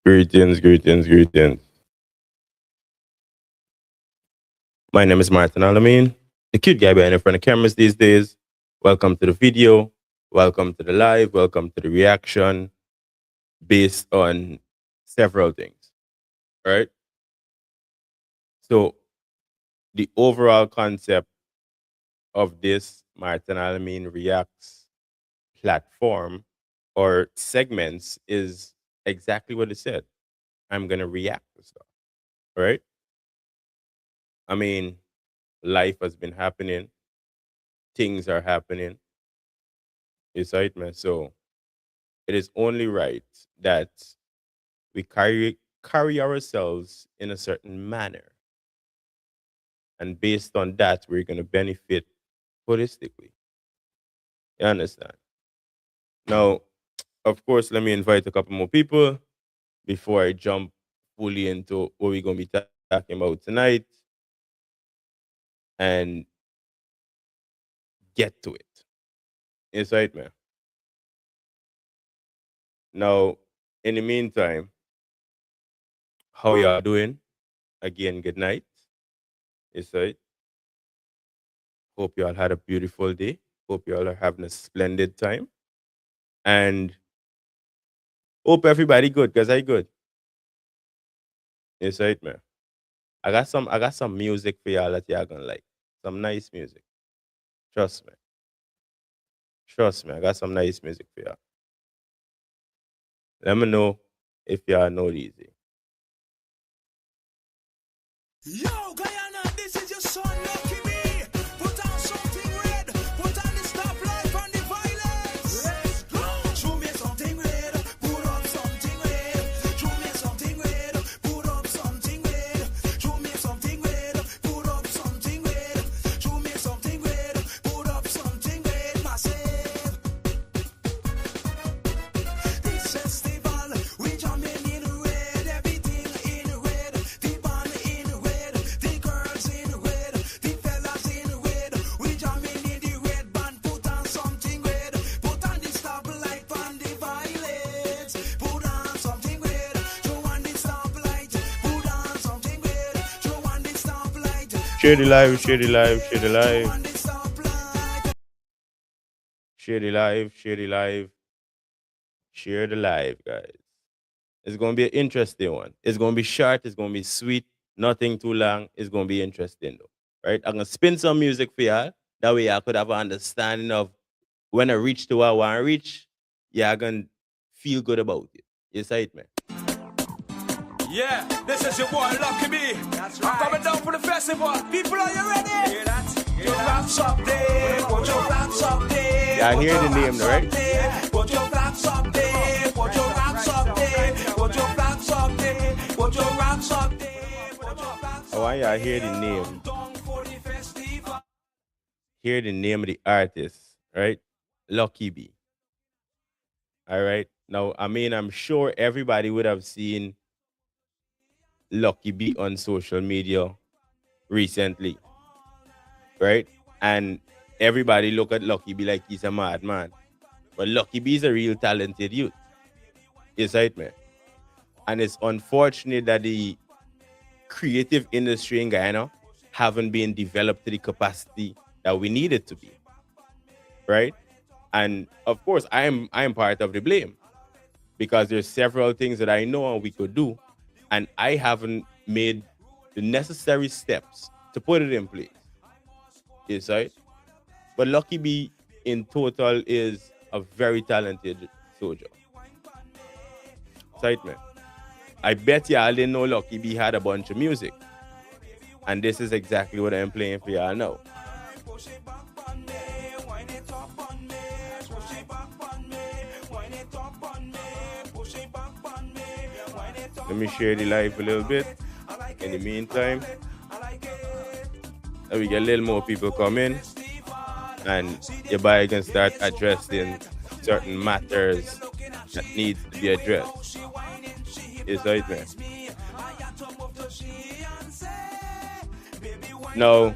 Greetings, greetings, greetings. My name is Martin Al-Ameen, the cute guy behind in front of cameras these days. Welcome to the video. Welcome to the live. Welcome to the reaction based on several things. All right. So, the overall concept of this Martin Al-Ameen Reacts platform or segments is exactly what it said. I'm going to react to stuff. All right. I mean, life has been happening, things are happening. It's right, man. So it is only right that we carry ourselves in a certain manner. And based on that, we're gonna benefit holistically. You understand? Now, of course, let me invite a couple more people before I jump fully into what we're gonna be talking about tonight and get to it. It's right, man. Now, in the meantime, how y'all doing? Again, good night. It's right. Hope you all had a beautiful day. Hope you all are having a splendid time. And hope everybody good, because I good. It's right, man. I got some music for y'all that y'all gonna like. Some nice music. Trust me. Trust me. I got some nice music for y'all. Let me know if y'all know these. Yo, Guyana, this is your son, Lucky Me. Put on something red. Put on the stoplight on the violence. Let's go. Show me something red. Put up something red. Show me something red. Put up something red. Show me something red. Put up something red. Show me something red. Put up something red. Massive. This festival, we jumping in red. Everything in red. The band in red. The girls in red. The fellas in red. We jamming in the red band. Put on something red. Put on the stoplight on the violets. Put on something red. Show on the stoplight. Put on something red. Show on the stoplight. Share the live, share the live, share the Show live, on the stoplight. share the live, share the live, share the live, guys. It's gonna be an interesting one. It's gonna be short, it's gonna be sweet, nothing too long. It's gonna be interesting though. Right? I'm gonna spin some music for y'all. That way I could have an understanding of when I reach to where I want to reach, yeah, I gonna feel good about it. Yes, right, man. Yeah, this is your boy Lucky Me. That's right. I'm coming down for the festival. People, are you ready? Hear that? Put your flags up there. Put your flags up there. Yeah, I hear the name, right? Put your flags up there. Put your flags up there. Put your flags up there. Put your flags up there. Put your flags I want y'all to hear the name. down for the festival. Hear the name of the artist, right? Lucky B. All right. Now, I mean, I'm sure everybody would have seen Lucky B on social media recently, right? And everybody look at Lucky B like he's a madman. But Lucky B is a real talented youth. Yes, right, man. And it's unfortunate that the creative industry in Guyana haven't been developed to the capacity that we need it to be, right? And of course, I'm part of the blame because there's several things that I know we could do, and I haven't made the necessary steps to put it in place. Yes, right? But Lucky B in total is a very talented soldier. Right, man. I bet y'all didn't know Lucky B had a bunch of music. And this is exactly what I'm playing for y'all now. Push it back on me, wind it up on me. Push it back on me, wind it up on me. Push it back on me, wind it up. Let me share the live a little bit. In the meantime, let me get a little more people come in. And your boy can start addressing certain matters that needs to be addressed. It's right, man. Now,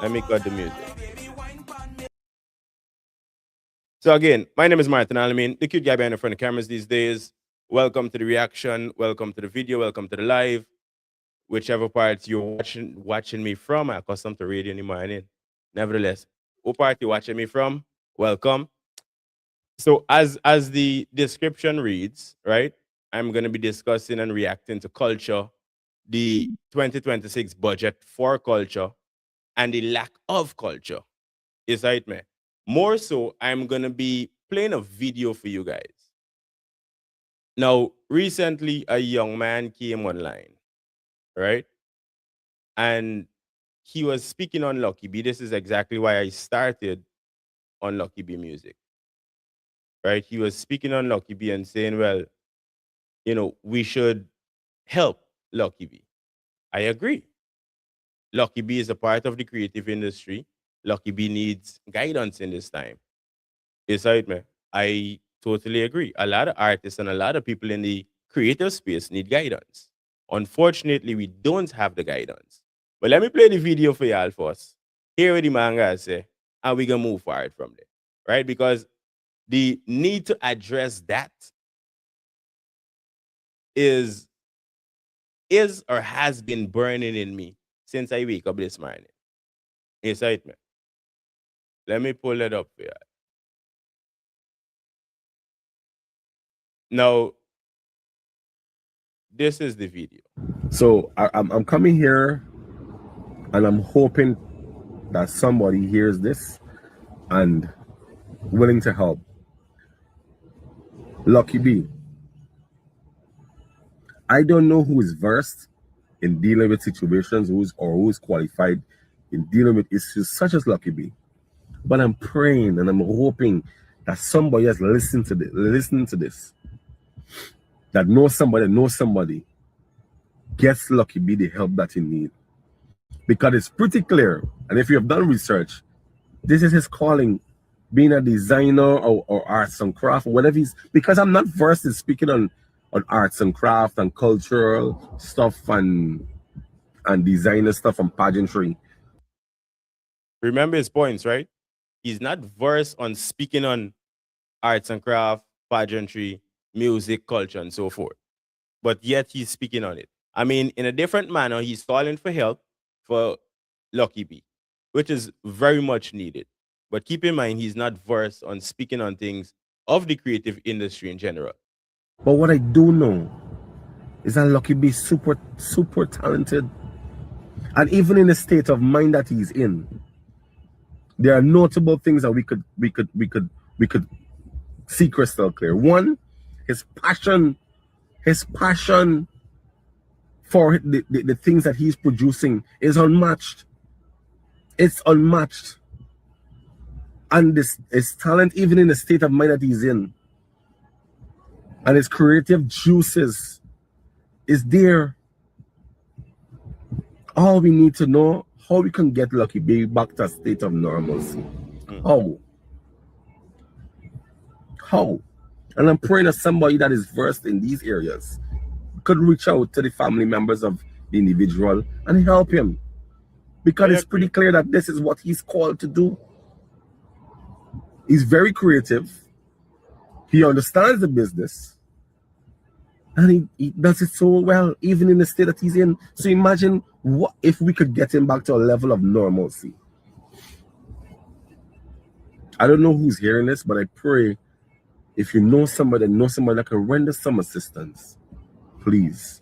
let me cut the music. So again, my name is Martin Al-Ameen, the cute guy behind the front of cameras these days. Welcome to the reaction. Welcome to the video. Welcome to the live. Whichever part you're watching me from, I accustomed to radio in the morning. Nevertheless, what part you watching me from? Welcome. So as the description reads, right? I'm gonna be discussing and reacting to culture, the 2026 budget for culture, and the lack of culture. Is right, man. More so, I'm gonna be playing a video for you guys. Now, recently, a young man came online, right? And he was speaking on Lucky B. This is exactly why I started on Lucky B music, right? He was speaking on Lucky B and saying, well, we should help Lucky B. I agree. Lucky B is a part of the creative industry. Lucky B needs guidance in this time. It's right, man. I totally agree. A lot of artists and a lot of people in the creative space need guidance. Unfortunately, we don't have the guidance. But let me play the video for y'all first. Hear what the manga say, and we can move forward from there. Right? Because the need to address that is or has been burning in me since I wake up this morning. Excitement. Let me pull it up for you. Now, this is the video. So I'm coming here and I'm hoping that somebody hears this and willing to help. Lucky B. I don't know who is versed in dealing with situations, who is qualified in dealing with issues such as Lucky B. But I'm praying and I'm hoping that somebody has listened to this, that knows somebody gets Lucky B the help that he needs. Because it's pretty clear, and if you have done research, this is his calling, being a designer or arts and craft, or whatever he's, because I'm not versed in speaking on arts and craft and cultural stuff and designer stuff and pageantry. Remember his points, right? He's not versed on speaking on arts and craft, pageantry, music, culture, and so forth. But yet he's speaking on it. I mean, in a different manner, he's calling for help for Lucky B, which is very much needed. But keep in mind, he's not versed on speaking on things of the creative industry in general. But what I do know is that Lucky B is super talented. And even in the state of mind that he's in, there are notable things that we could see crystal clear. One, his passion for the things that he's producing is unmatched. It's unmatched. And his talent, even in the state of mind that he's in, and his creative juices is there. All we need to know how we can get Lucky B back to a state of normalcy. How? And I'm praying that somebody that is versed in these areas could reach out to the family members of the individual and help him. Because it's pretty clear that this is what he's called to do. He's very creative. He understands the business. And he does it so well, even in the state that he's in. So imagine what if we could get him back to a level of normalcy. I don't know who's hearing this, but I pray if you know somebody that can render some assistance, please.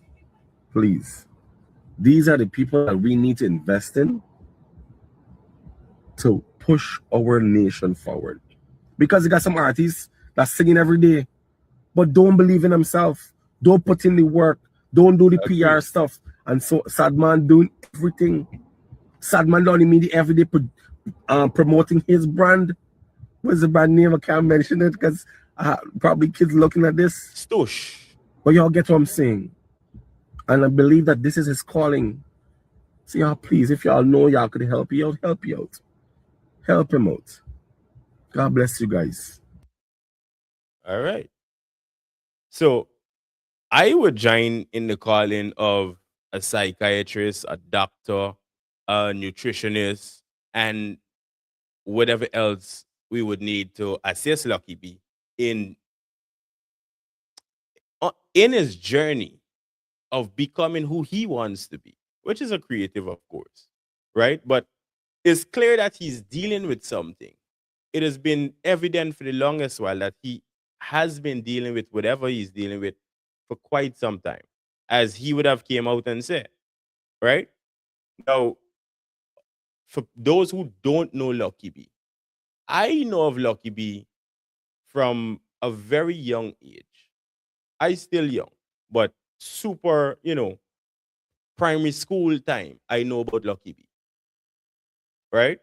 These are the people that we need to invest in to push our nation forward. Because you got some artists that's singing every day, but don't believe in themselves. Don't put in the work. Don't do the PR stuff. And so Sadman doing everything. Sadman don't immediately every day promoting his brand. What's the brand name? I can't mention it because probably kids looking at this. Stoosh. But y'all get what I'm saying. And I believe that this is his calling. So y'all, please, if y'all know y'all could help you out, help you out. Help him out. God bless you guys. All right. So I would join in the calling of a psychiatrist, a doctor, a nutritionist, and whatever else we would need to assess Lucky B in in his journey of becoming who he wants to be, which is a creative, of course, right? But it's clear that he's dealing with something. It has been evident for the longest while that he has been dealing with whatever he's dealing with for quite some time, as he would have came out and said, right? Now, for those who don't know Lucky B, I know of Lucky B from a very young age. I still young, but super, primary school time, I know about Lucky B, right?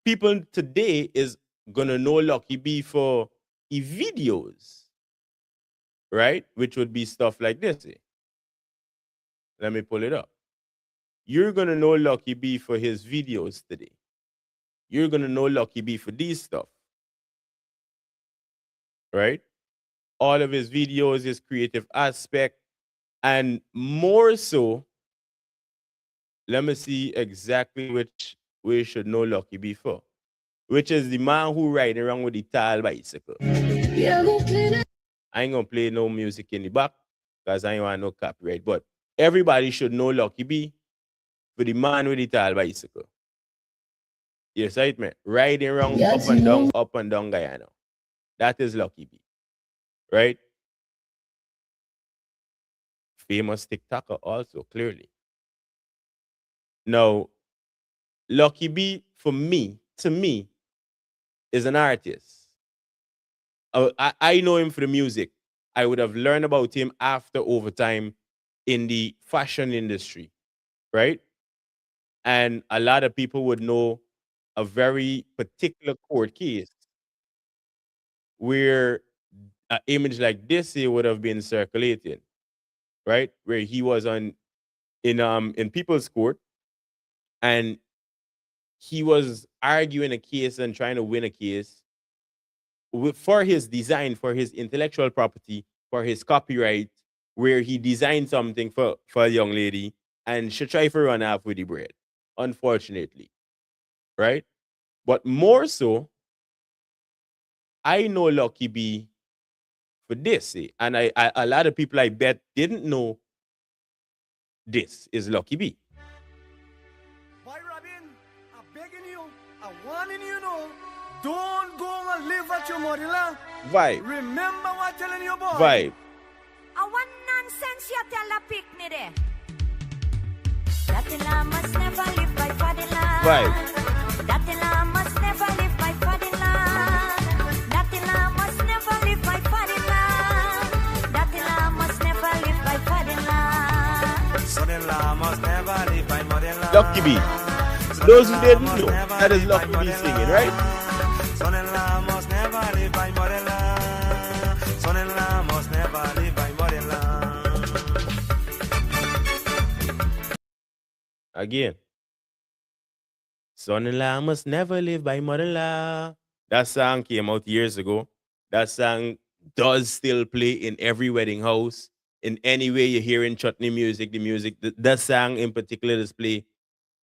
People today is gonna know Lucky B for videos, right? Which would be stuff like this. Let me pull it up. You're gonna know Lucky B for his videos today. You're gonna know Lucky B for these stuff, right? All of his videos, his creative aspect, and more so, let me see exactly which we should know Lucky B for, which is the man who riding around with the tall bicycle. I ain't gonna play no music in the back because I ain't want no copyright. But everybody should know Lucky B for the man with the tall bicycle. Yes, right, man. Riding around up and down Guyana. That is Lucky B, right? Famous TikToker also, clearly. Now, Lucky B, for me, to me, is an artist. I know him for the music. I would have learned about him after overtime in the fashion industry, right? And a lot of people would know a very particular court case where an image like this here would have been circulating, right? Where he was in people's court and he was arguing a case and trying to win a case for his design, for his intellectual property, for his copyright, where he designed something for a young lady and she tried to run off with the bread, unfortunately, right? But more so, I know Lucky B for this, and I a lot of people I bet didn't know this is Lucky B. Boy, Robin, I'm begging you, I'm warning you, know, don't go and live at your motherland. Vibe. Remember what I'm telling you, boy. Vibe. I want nonsense you tell a picnic there. That lamb must never live by Fadila. Vibe. That lamb must never live by Fadila. That lamb must never live by Fadila. That lamb must never live by Fadila. Son-in-law must never live by mother-in-law. Lucky B. Those who didn't know, that is Lucky B singing, right? Son-in-law must never live by mother-in-law. Son-in-law must never live by mother-in-law. Again. Son-in-law must never live by mother-in-law. That song came out years ago. That song does still play in every wedding house. In any way you're hearing chutney music, that song in particular display,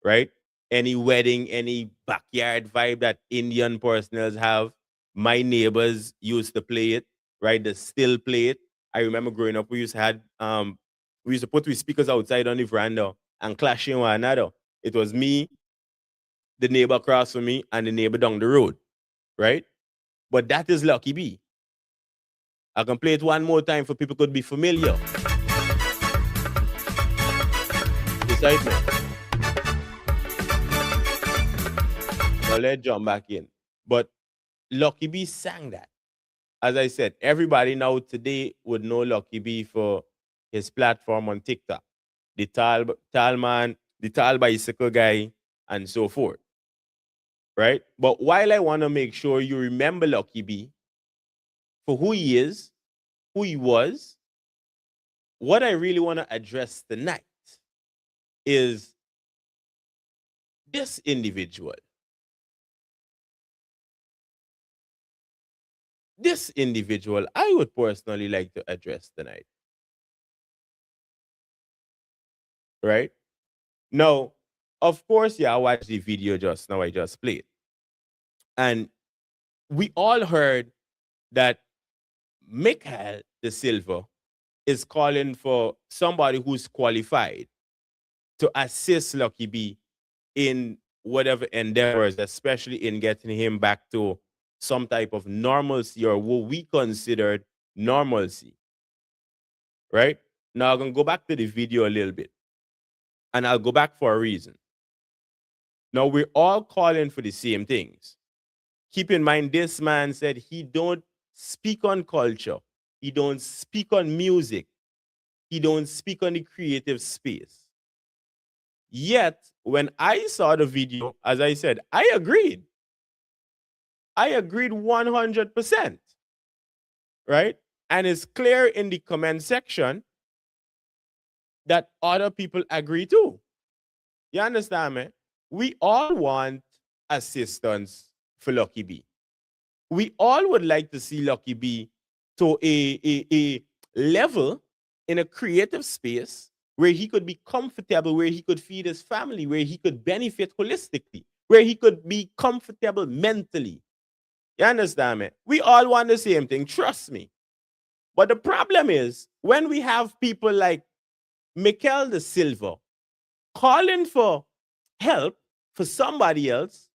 right? Any wedding, any backyard vibe that Indian personals have. My neighbors used to play it, right? They still play it. I remember growing up, we used to put we speakers outside on the veranda and clashing one another. It was me, the neighbor across from me, and the neighbor down the road, right? But that is Lucky B. I can play it one more time for people could be familiar. Beside me. Now let's jump back in. But Lucky B sang that. As I said, everybody now today would know Lucky B for his platform on TikTok. The tall man, the tall bicycle guy, and so forth. Right? But while I want to make sure you remember Lucky B for who he is, who he was, what I really want to address tonight is this individual. This individual I would personally like to address tonight. Right? Now, of course, I watched the video just now I just played. And we all heard that Michael De Silva is calling for somebody who's qualified to assist Lucky B in whatever endeavors, especially in getting him back to some type of normalcy or what we considered normalcy, right? Now I'm going to go back to the video a little bit, and I'll go back for a reason. Now, we're all calling for the same things. Keep in mind, this man said he don't speak on culture. He don't speak on music. He don't speak on the creative space. Yet, when I saw the video, as I said, I agreed. I agreed 100%, right? And it's clear in the comment section that other people agree too. You understand me? We all want assistance for Lucky B. We all would like to see Lucky B to a level in a creative space where he could be comfortable, where he could feed his family, where he could benefit holistically, where he could be comfortable mentally. You understand me? We all want the same thing, trust me. But the problem is when we have people like Mikel de Silva calling for help for somebody else,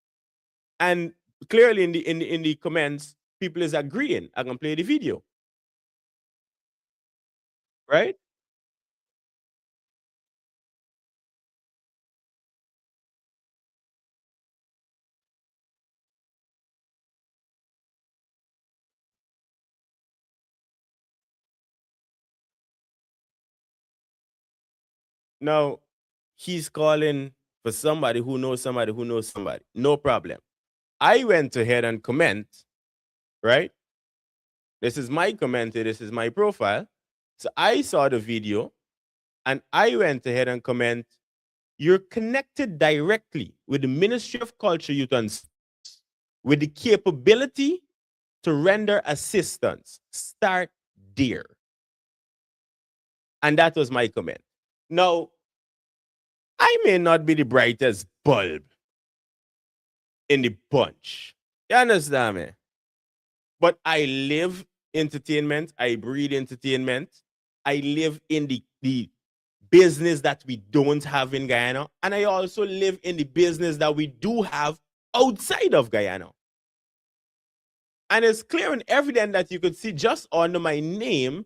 and clearly in the comments, people is agreeing. I can play the video. Right? Now, he's calling for somebody who knows somebody who knows somebody. No problem. I went ahead and comment, right? This is my comment, this is my profile. So I saw the video and I went ahead and comment, you're connected directly with the Ministry of Culture, Youth and Sports with the capability to render assistance. Start there. And that was my comment. Now, I may not be the brightest bulb in the bunch. You understand me? But I live entertainment. I breathe entertainment. I live in the business that we don't have in Guyana. And I also live in the business that we do have outside of Guyana. And it's clear and evident that you could see just under my name,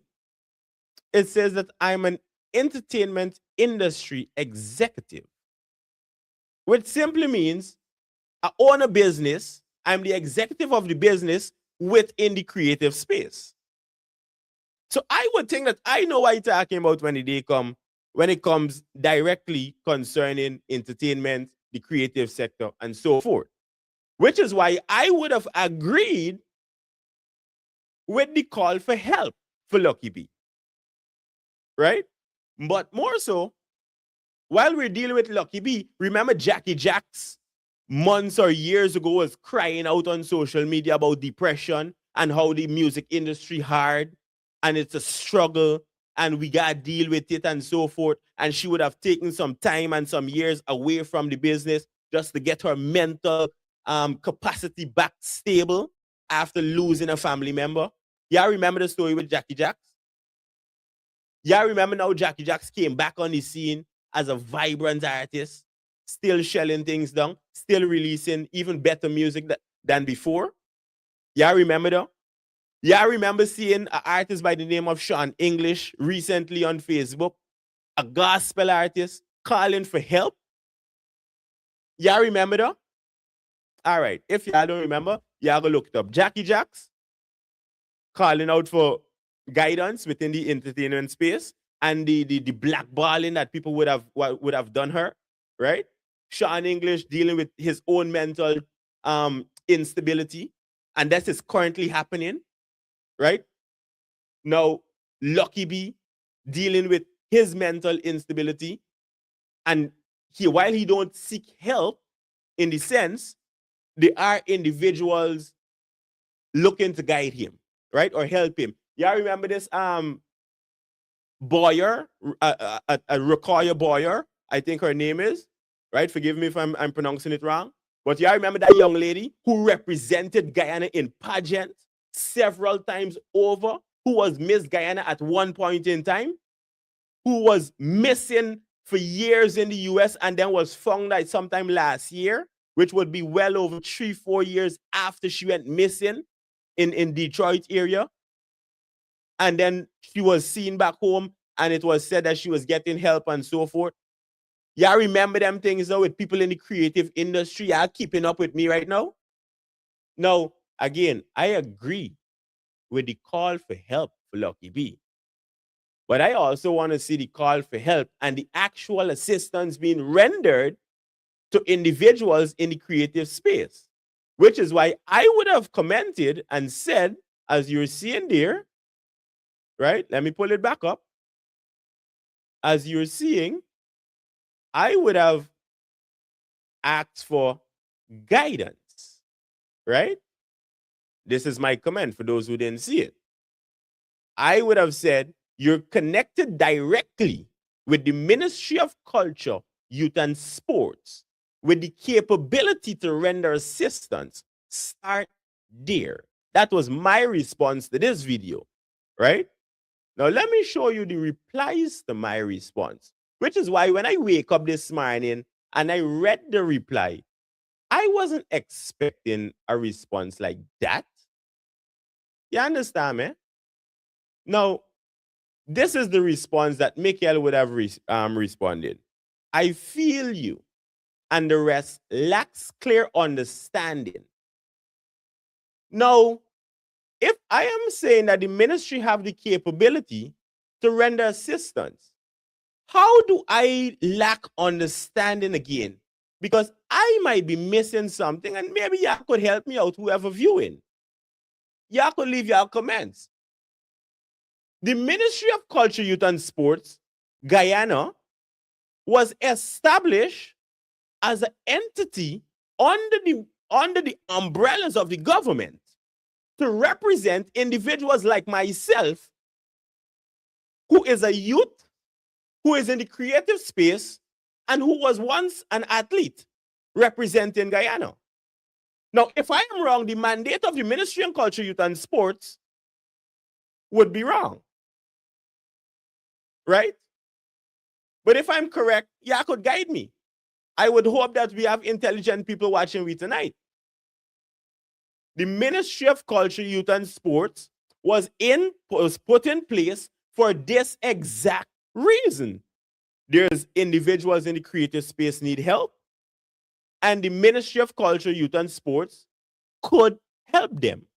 it says that I'm an entertainment industry executive, which simply means I own a business. I'm the executive of the business within the creative space. So I would think that I know what you're talking about when the day come, when it comes directly concerning entertainment, the creative sector, and so forth. Which is why I would have agreed with the call for help for Lucky B. Right? But more so, while we're dealing with Lucky B, remember Jackie Jacks months or years ago was crying out on social media about depression and how the music industry hard and it's a struggle and we got to deal with it and so forth. And she would have taken some time and some years away from the business just to get her mental capacity back stable after losing a family member. Yeah, remember the story with Jackie Jacks? Yeah, remember now Jackie Jacks came back on the scene as a vibrant artist, still shelling things down, still releasing even better music than before. Yeah, remember that? Yeah, I remember seeing an artist by the name of Sean English recently on Facebook, a gospel artist calling for help. Yeah, remember that? All right. If y'all don't remember, y'all go look it up. Jackie Jacks calling out for guidance within the entertainment space and the blackballing that people would have done her, right? Sean English dealing with his own mental instability, and that is currently happening, right? Now, Lucky B dealing with his mental instability, and while he don't seek help in the sense, there are individuals looking to guide him, right, or help him. Y'all remember this Boyer, Rakoya Boyer, I think her name is, right? Forgive me if I'm pronouncing it wrong. But y'all remember that young lady who represented Guyana in pageants several times over who was Miss Guyana at one point in time, who was missing for years in the US and then was found like sometime last year, which would be well over 3-4 years after she went missing in Detroit area. And then she was seen back home and it was said that she was getting help and so forth. Y'all remember them things though with people in the creative industry? Y'all keeping up with me right now? Now, again, I agree with the call for help for Lucky B. But I also want to see the call for help and the actual assistance being rendered to individuals in the creative space, which is why I would have commented and said, as you're seeing there, right? Let me pull it back up. As you're seeing, I would have asked for guidance, right? This is my comment for those who didn't see it. I would have said, you're connected directly with the Ministry of Culture, Youth and Sports, with the capability to render assistance. Start there. That was my response to this video, right? Now, let me show you the replies to my response, which is why when I wake up this morning and I read the reply, I wasn't expecting a response like that. You understand me? Now, this is the response that Michael would have responded. I feel you, and the rest lacks clear understanding. Now, if I am saying that the ministry have the capability to render assistance, how do I lack understanding again? Because I might be missing something, and maybe y'all could help me out, whoever viewing. Y'all could leave your comments. The Ministry of Culture, Youth and Sports, Guyana, was established as an entity under the umbrellas of the government to represent individuals like myself, who is a youth, who is in the creative space, and who was once an athlete representing Guyana. Now, if I am wrong, the mandate of the Ministry of Culture, Youth and Sports would be wrong. Right? But if I'm correct, y'all could guide me. I would hope that we have intelligent people watching me tonight. The Ministry of Culture, Youth and Sports was put in place for this exact reason. There's individuals in the creative space need help, and the Ministry of Culture, Youth and Sports could help them.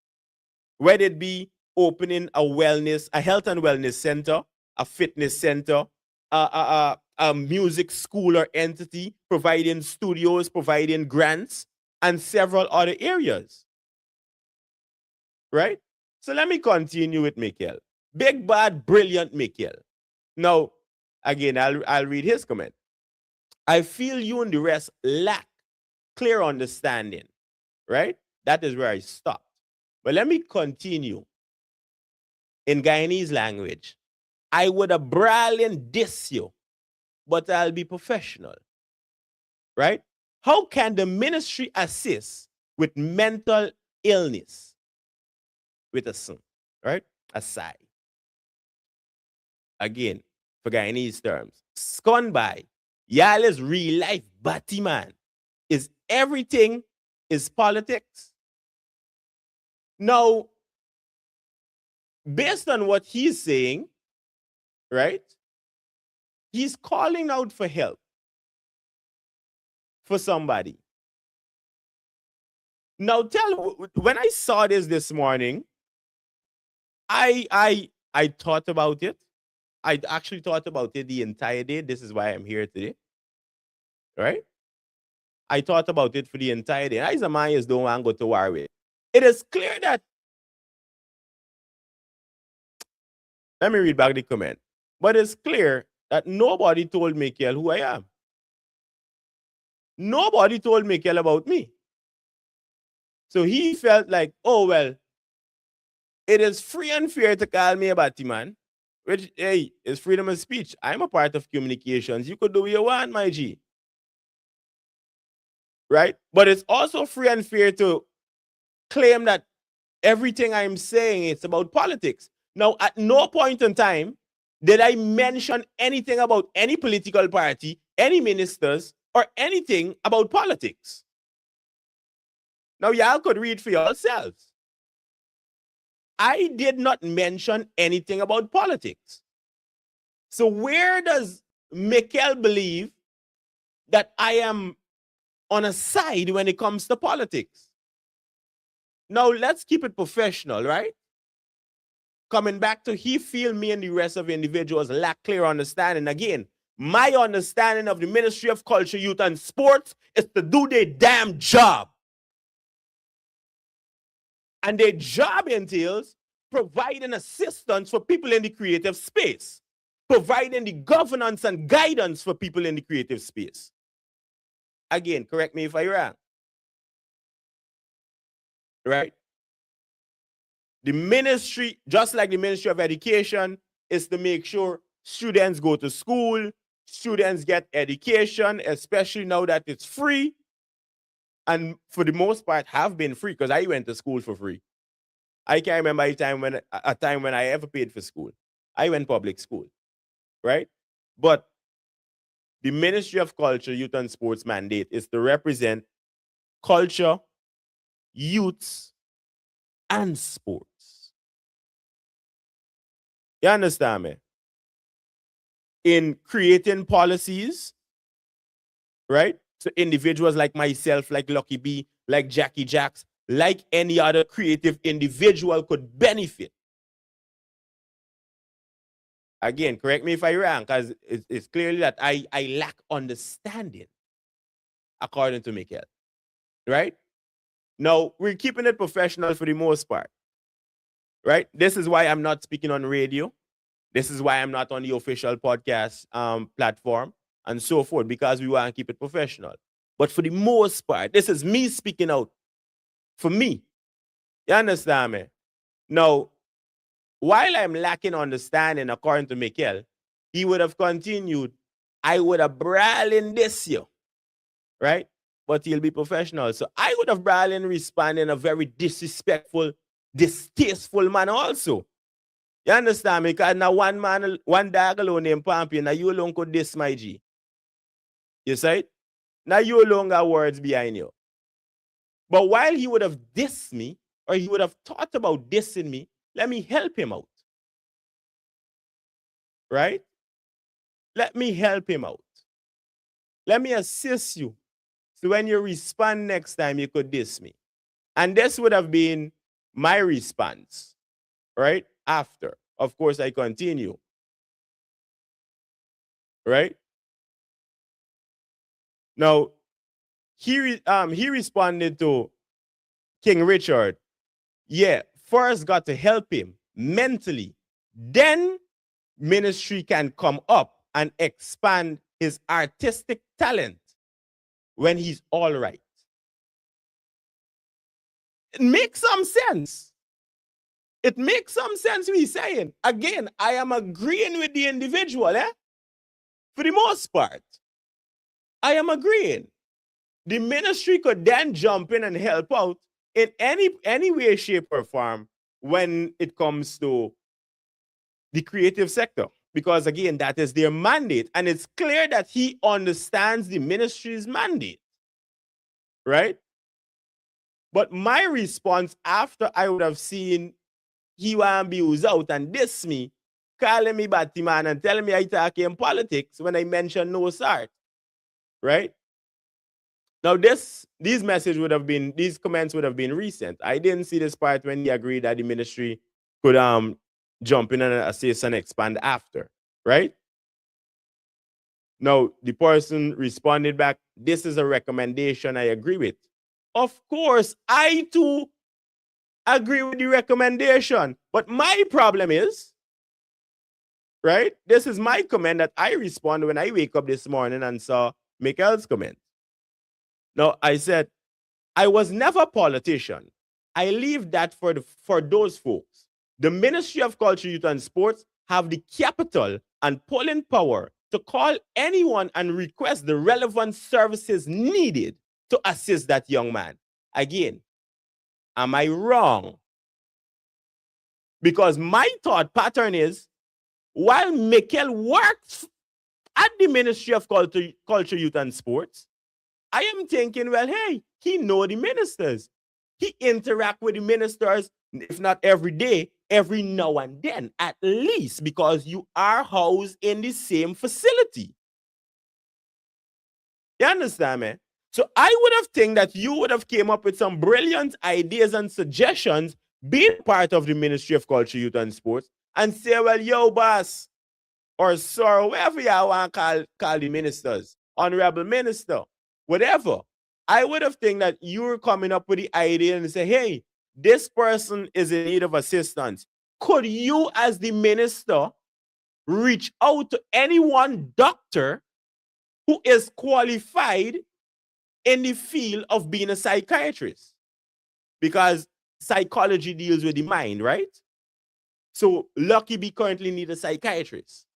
Whether it be opening a health and wellness center, a fitness center, a music school or entity, providing studios, providing grants, and several other areas. Right? So let me continue with Michael. Big, bad, brilliant Michael. Now, again, I'll read his comment. I feel you and the rest lack clear understanding. Right? That is where I stopped. But let me continue. In Guyanese language, I would have brawling diss you, but I'll be professional. Right? How can the ministry assist with mental illness? With a son, right? A sigh. Again, for Guyanese terms, scone by. Y'all is real life batty man. Is everything is politics? Now, based on what he's saying, right? He's calling out for help for somebody. Now, when I saw this morning, I thought about it. I actually thought about it the entire day. This is why I'm here today. Right? I thought about it for the entire day. I don't want to go to war with. It is clear that. Let me read back the comment. But it's clear that nobody told Michael who I am. Nobody told Michael about me. So he felt like, oh, well, it is free and fair to call me a batty man, which, hey, is freedom of speech. I'm a part of communications. You could do what you want, my G. Right? But it's also free and fair to claim that everything I'm saying, it's about politics. Now, at no point in time did I mention anything about any political party, any ministers, or anything about politics. Now, y'all could read for yourselves. I did not mention anything about politics. So where does Mikel believe that I am on a side when it comes to politics? Now, let's keep it professional, right? Coming back to he feel me and the rest of individuals lack clear understanding. Again, my understanding of the Ministry of Culture, Youth, and Sports is to do their damn job. And their job entails providing assistance for people in the creative space, providing the governance and guidance for people in the creative space. Again, correct me if I'm wrong. Right? The ministry, just like the Ministry of Education, is to make sure students go to school, students get education, especially now that it's free. And for the most part, have been free because I went to school for free. I can't remember a time when I ever paid for school. I went public school, right? But the Ministry of Culture, Youth, and Sports mandate is to represent culture, youths, and sports. You understand me? In creating policies, right? So individuals like myself, like Lucky B, like Jackie Jacks, like any other creative individual could benefit. Again, correct me if I'm wrong, because it's clearly that I lack understanding, according to Mikel, right? Now, we're keeping it professional for the most part, right? This is why I'm not speaking on radio. This is why I'm not on the official podcast platform and so forth, because we want to keep it professional. But for the most part, this is me speaking out for me. You understand me? Now, while I'm lacking understanding, according to Mikel, he would have continued, I would have brawled in this year, right? But he'll be professional. So I would have brawled in respond in a very disrespectful, distasteful manner also. You understand me? Because now one man, one dog alone named Pampy, now you alone could diss my G. You see it? Now you alone got words behind you. But while he would have dissed me, or he would have thought about dissing me, let me help him out. Right? Let me help him out. Let me assist you. So when you respond next time, you could diss me. And this would have been my response. Right? After. Of course, I continue. Right? Now, he responded to King Richard. Yeah, first got to help him mentally. Then ministry can come up and expand his artistic talent when he's all right. It makes some sense. It makes some sense what he's saying. Again, I am agreeing with the individual, for the most part. I am agreeing. The ministry could then jump in and help out in any way, shape, or form when it comes to the creative sector. Because again, that is their mandate. And it's clear that he understands the ministry's mandate. Right? But my response after I would have seen he want to be used out and diss me, calling me batty man and telling me I talk in politics when I mention no sort. Right? Now, these comments would have been recent. I didn't see this part when he agreed that the ministry could jump in and assist and expand after, right? Now, the person responded back, this is a recommendation I agree with. Of course, I too agree with the recommendation. But my problem is, right? This is my comment that I respond when I wake up this morning and saw Mikel's comment. Now, I said, I was never a politician. I leave that for those folks. The Ministry of Culture, Youth, and Sports have the capital and pulling power to call anyone and request the relevant services needed to assist that young man. Again, am I wrong? Because my thought pattern is, while Mikel works at the Ministry of Culture, Youth and Sports, I am thinking, well, hey, he know the ministers. He interact with the ministers, if not every day, every now and then, at least, because you are housed in the same facility. You understand, man? So I would have think that you would have came up with some brilliant ideas and suggestions, being part of the Ministry of Culture, Youth and Sports, and say, well, yo, boss, or sir, whoever you want to call the ministers, honorable minister, whatever. I would have think that you were coming up with the idea and say, hey, this person is in need of assistance. Could you, as the minister, reach out to any one doctor who is qualified in the field of being a psychiatrist? Because psychology deals with the mind, right? So Lucky B currently needs a psychiatrist.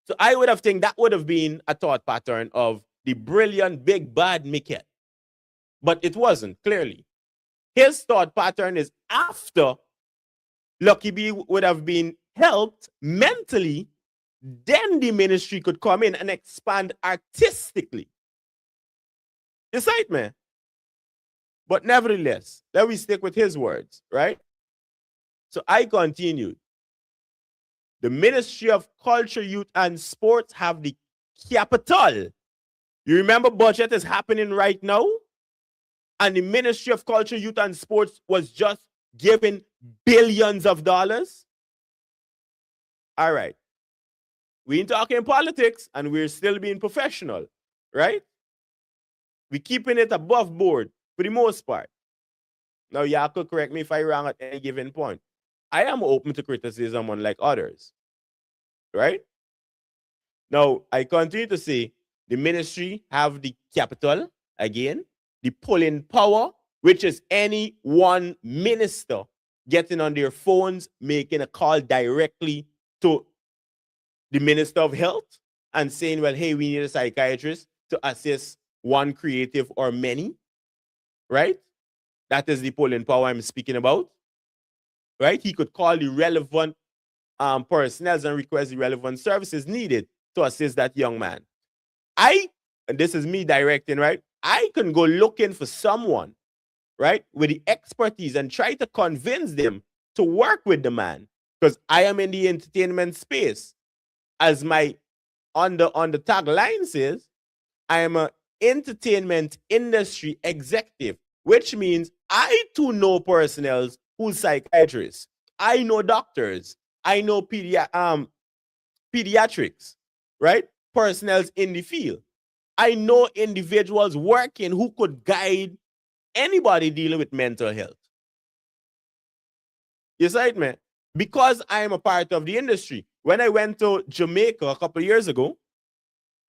So I would have think that would have been a thought pattern of the brilliant big bad Mikel. But it wasn't, clearly. His thought pattern is after Lucky B would have been helped mentally, then the ministry could come in and expand artistically. You see it, man? But nevertheless, let me stick with his words, right? So I continued. The Ministry of Culture, Youth, and Sports have the capital. You remember budget is happening right now? And the Ministry of Culture, Youth, and Sports was just given billions of dollars. All right. We ain't talking politics, and we're still being professional, right? We're keeping it above board for the most part. Now, y'all could correct me if I'm wrong at any given point. I am open to criticism unlike others, right? Now, I continue to say the ministry have the capital, again, the pulling power, which is any one minister getting on their phones, making a call directly to the Minister of Health and saying, well, hey, we need a psychiatrist to assist one creative or many, right? That is the pulling power I'm speaking about, right? He could call the relevant personnel and request the relevant services needed to assist that young man. And this is me directing, right? I can go looking for someone, right, with the expertise and try to convince them to work with the man, because I am in the entertainment space. As my on the tagline says, I am an entertainment industry executive, which means I too know personnel who's psychiatrists. I know doctors. I know pediatrics, right? Personnel in the field. I know individuals working who could guide anybody dealing with mental health. You see it, man? Because I am a part of the industry. When I went to Jamaica a couple of years ago,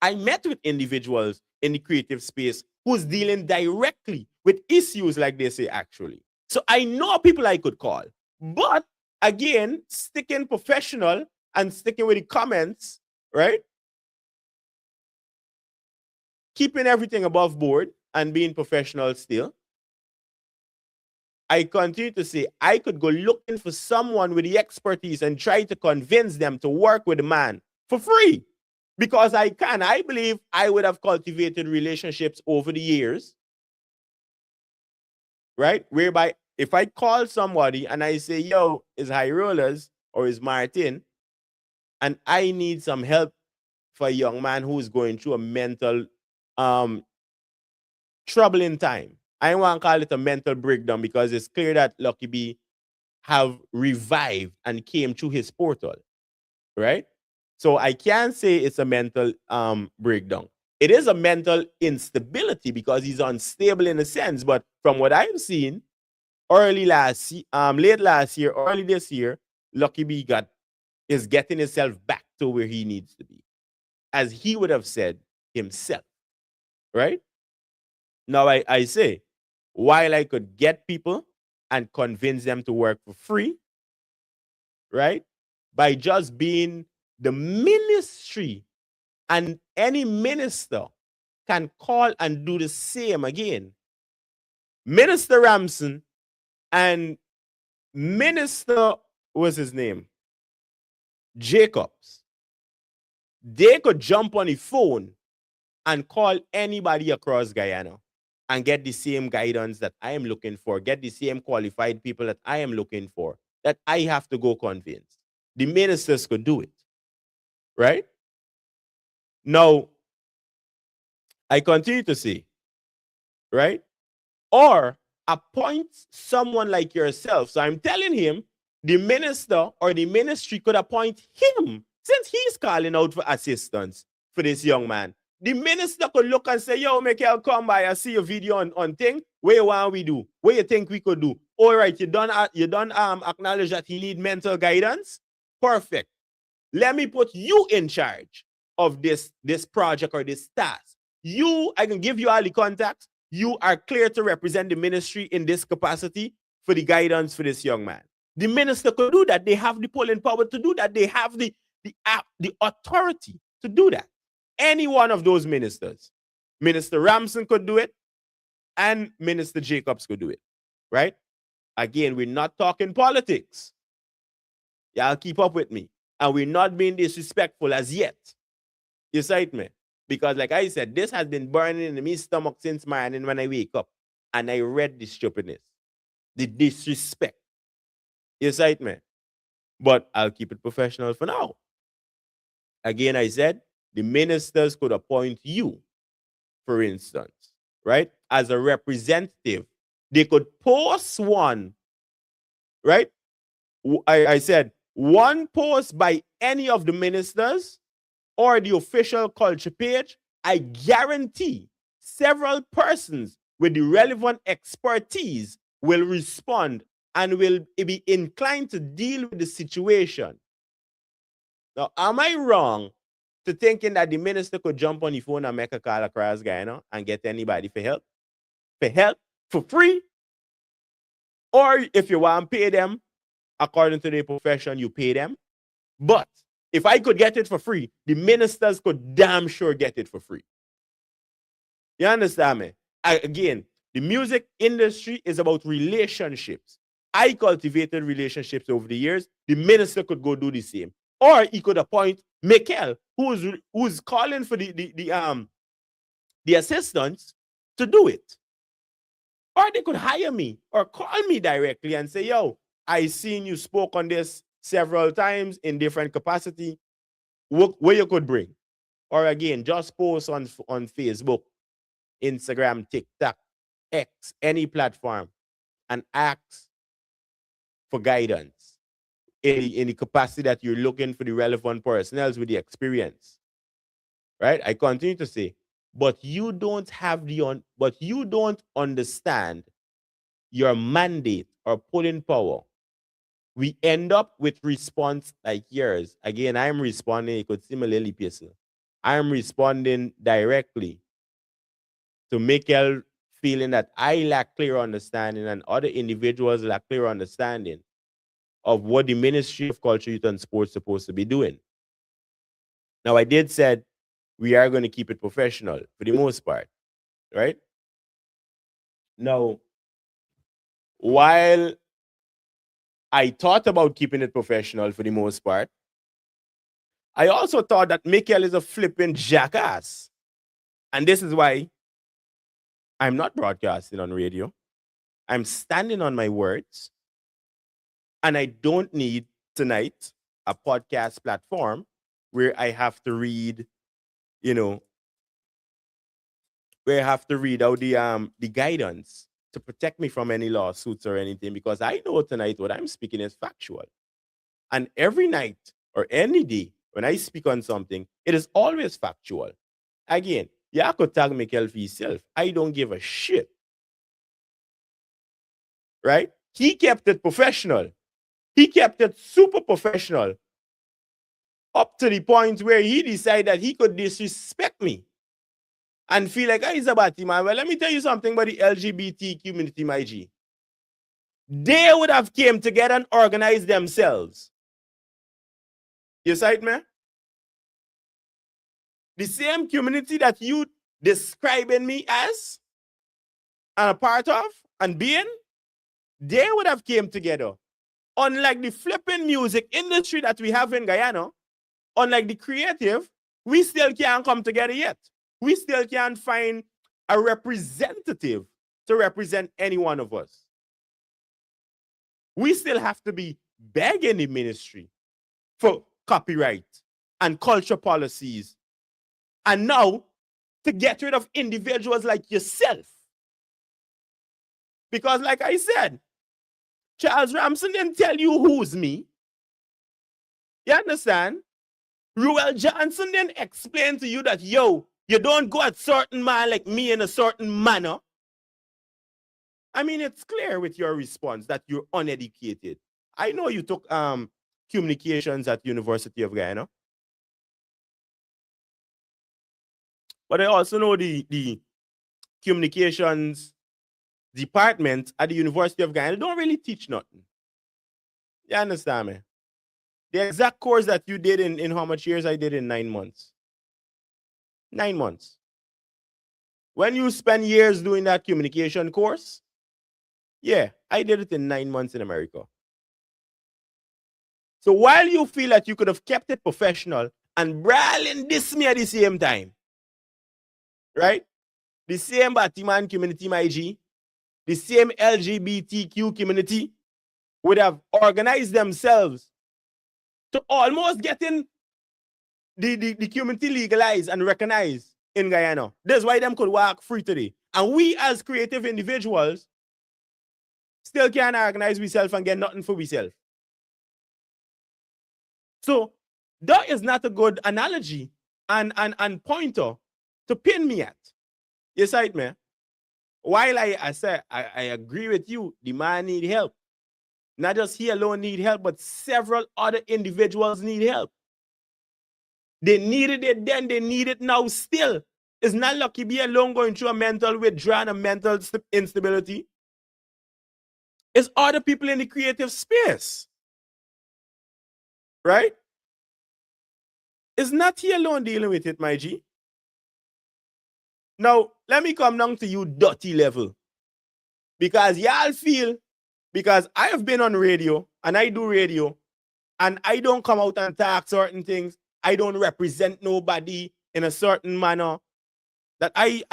I met with individuals in the creative space who's dealing directly with issues like they say, actually. So I know people I could call. But again, sticking professional and sticking with the comments, right? Keeping everything above board and being professional still. I continue to say I could go looking for someone with the expertise and try to convince them to work with the man for free, because I can. I believe I would have cultivated relationships over the years, right? Whereby if I call somebody and I say, yo, it's High Rollers or it's Martain, and I need some help for a young man who is going through a mental troubling time. I don't want to call it a mental breakdown, because it's clear that Lucky B have revived and came through his portal, right? So I can't say it's a mental breakdown. It is a mental instability because he's unstable in a sense. But from what I've seen, late last year, early this year, Lucky B is getting himself back to where he needs to be, as he would have said himself, right? Now I say, while I could get people and convince them to work for free, right? By just being the ministry, and any minister can call and do the same again. Minister Ramson and Minister, what's his name? Jacobs. They could jump on the phone and call anybody across Guyana and get the same guidance that I am looking for, get the same qualified people that I am looking for, that I have to go convince. The ministers could do it, right? Now, I continue to say, right? Or appoint someone like yourself. So I'm telling him the minister or the ministry could appoint him since he's calling out for assistance for this young man. The minister could look and say, yo, Michael, come by. I see your video on thing. Where you want we do? What you think we could do? All right, you done acknowledge that he need mental guidance? Perfect. Let me put you in charge of this project or this task. I can give you all the contacts. You are clear to represent the ministry in this capacity for the guidance for this young man. The minister could do that. They have the pulling power to do that. They have the authority to do that. Any one of those ministers. Minister Ramson could do it, and Minister Jacobs could do it, right? Again, we're not talking politics. Y'all keep up with me. And we're not being disrespectful as yet. You sight me? Because like I said, this has been burning in my stomach since morning when I wake up. And I read the stupidness, the disrespect. You sight me? But I'll keep it professional for now. Again, I said, the ministers could appoint you, for instance, right? As a representative. They could post one, right? I said, one post by any of the ministers or the official culture page, I guarantee several persons with the relevant expertise will respond and will be inclined to deal with the situation. Now, am I wrong to thinking that the minister could jump on the phone and make a call across Guyana and get anybody for help? For free? Or if you want to pay them, according to their profession, you pay them. But if I could get it for free, the ministers could damn sure get it for free. You understand me? Again, the music industry is about relationships. I cultivated relationships over the years. The minister could go do the same. Or he could appoint Michael, who's calling for the assistants to do it. Or they could hire me or call me directly and say, yo, I seen you spoke on this several times in different capacity. Where you could bring. Or again, just post on Facebook, Instagram, TikTok, X, any platform, and ask for guidance in the capacity that you're looking for the relevant personnel with the experience. Right? I continue to say, but you don't understand your mandate or pulling power. We end up with response like yours. Again, I'm responding, it could seem a little pissy. I'm responding directly to Michael feeling that I lack clear understanding and other individuals lack clear understanding of what the Ministry of Culture, Youth and Sports is supposed to be doing. Now, I did said we are going to keep it professional for the most part, right? Now, while I thought about keeping it professional for the most part, I also thought that Michael is a flipping jackass. And this is why I'm not broadcasting on radio. I'm standing on my words. And I don't need tonight a podcast platform where I have to read, where I have to read out the guidance to protect me from any lawsuits or anything, because I know tonight what I'm speaking is factual. And every night or any day when I speak on something, it is always factual. Again, you could tag Michael for yourself. I don't give a shit. Right? He kept it professional. He kept it super professional up to the point where he decided that he could disrespect me and feel like, he's a bad man. Well, let me tell you something about the LGBT community, my G. They would have came together and organized themselves. You sight me? The same community that you describing me as and a part of and being, they would have came together unlike the flipping music industry that we have in Guyana, unlike the creative, we still can't come together yet. We still can't find a representative to represent any one of us. We still have to be begging the ministry for copyright and culture policies. And now, to get rid of individuals like yourself. Because like I said, Charles Ramson didn't tell you who's me. You understand? Ruel Johnson didn't explain to you that, yo, you don't go at certain man like me in a certain manner. I mean, it's clear with your response that you're uneducated. I know you took communications at University of Guyana. But I also know the communications department at the University of Guyana don't really teach nothing. You understand me? The exact course that you did in how much years? I did in 9 months. 9 months. When you spend years doing that communication course, yeah, I did it in 9 months in America. So while you feel that you could have kept it professional and brawling this me at the same time, right? The same Batiman community, my G, the same LGBTQ community would have organized themselves to almost getting the community legalized and recognized in Guyana. That's why them could walk free today. And we as creative individuals still can't organize ourselves and get nothing for ourselves. So that is not a good analogy and pointer to pin me at. You see me? While I say I agree with you, the man need help. Not just he alone need help, but several other individuals need help. They needed it then, they need it now still. It's not Lucky B alone going through a mental withdrawal and a mental instability. It's other people in the creative space. Right? It's not he alone dealing with it, my G. Now, let me come down to you dirty level. Because y'all feel, because I have been on radio, and I do radio, and I don't come out and talk certain things. I don't represent nobody in a certain manner. That I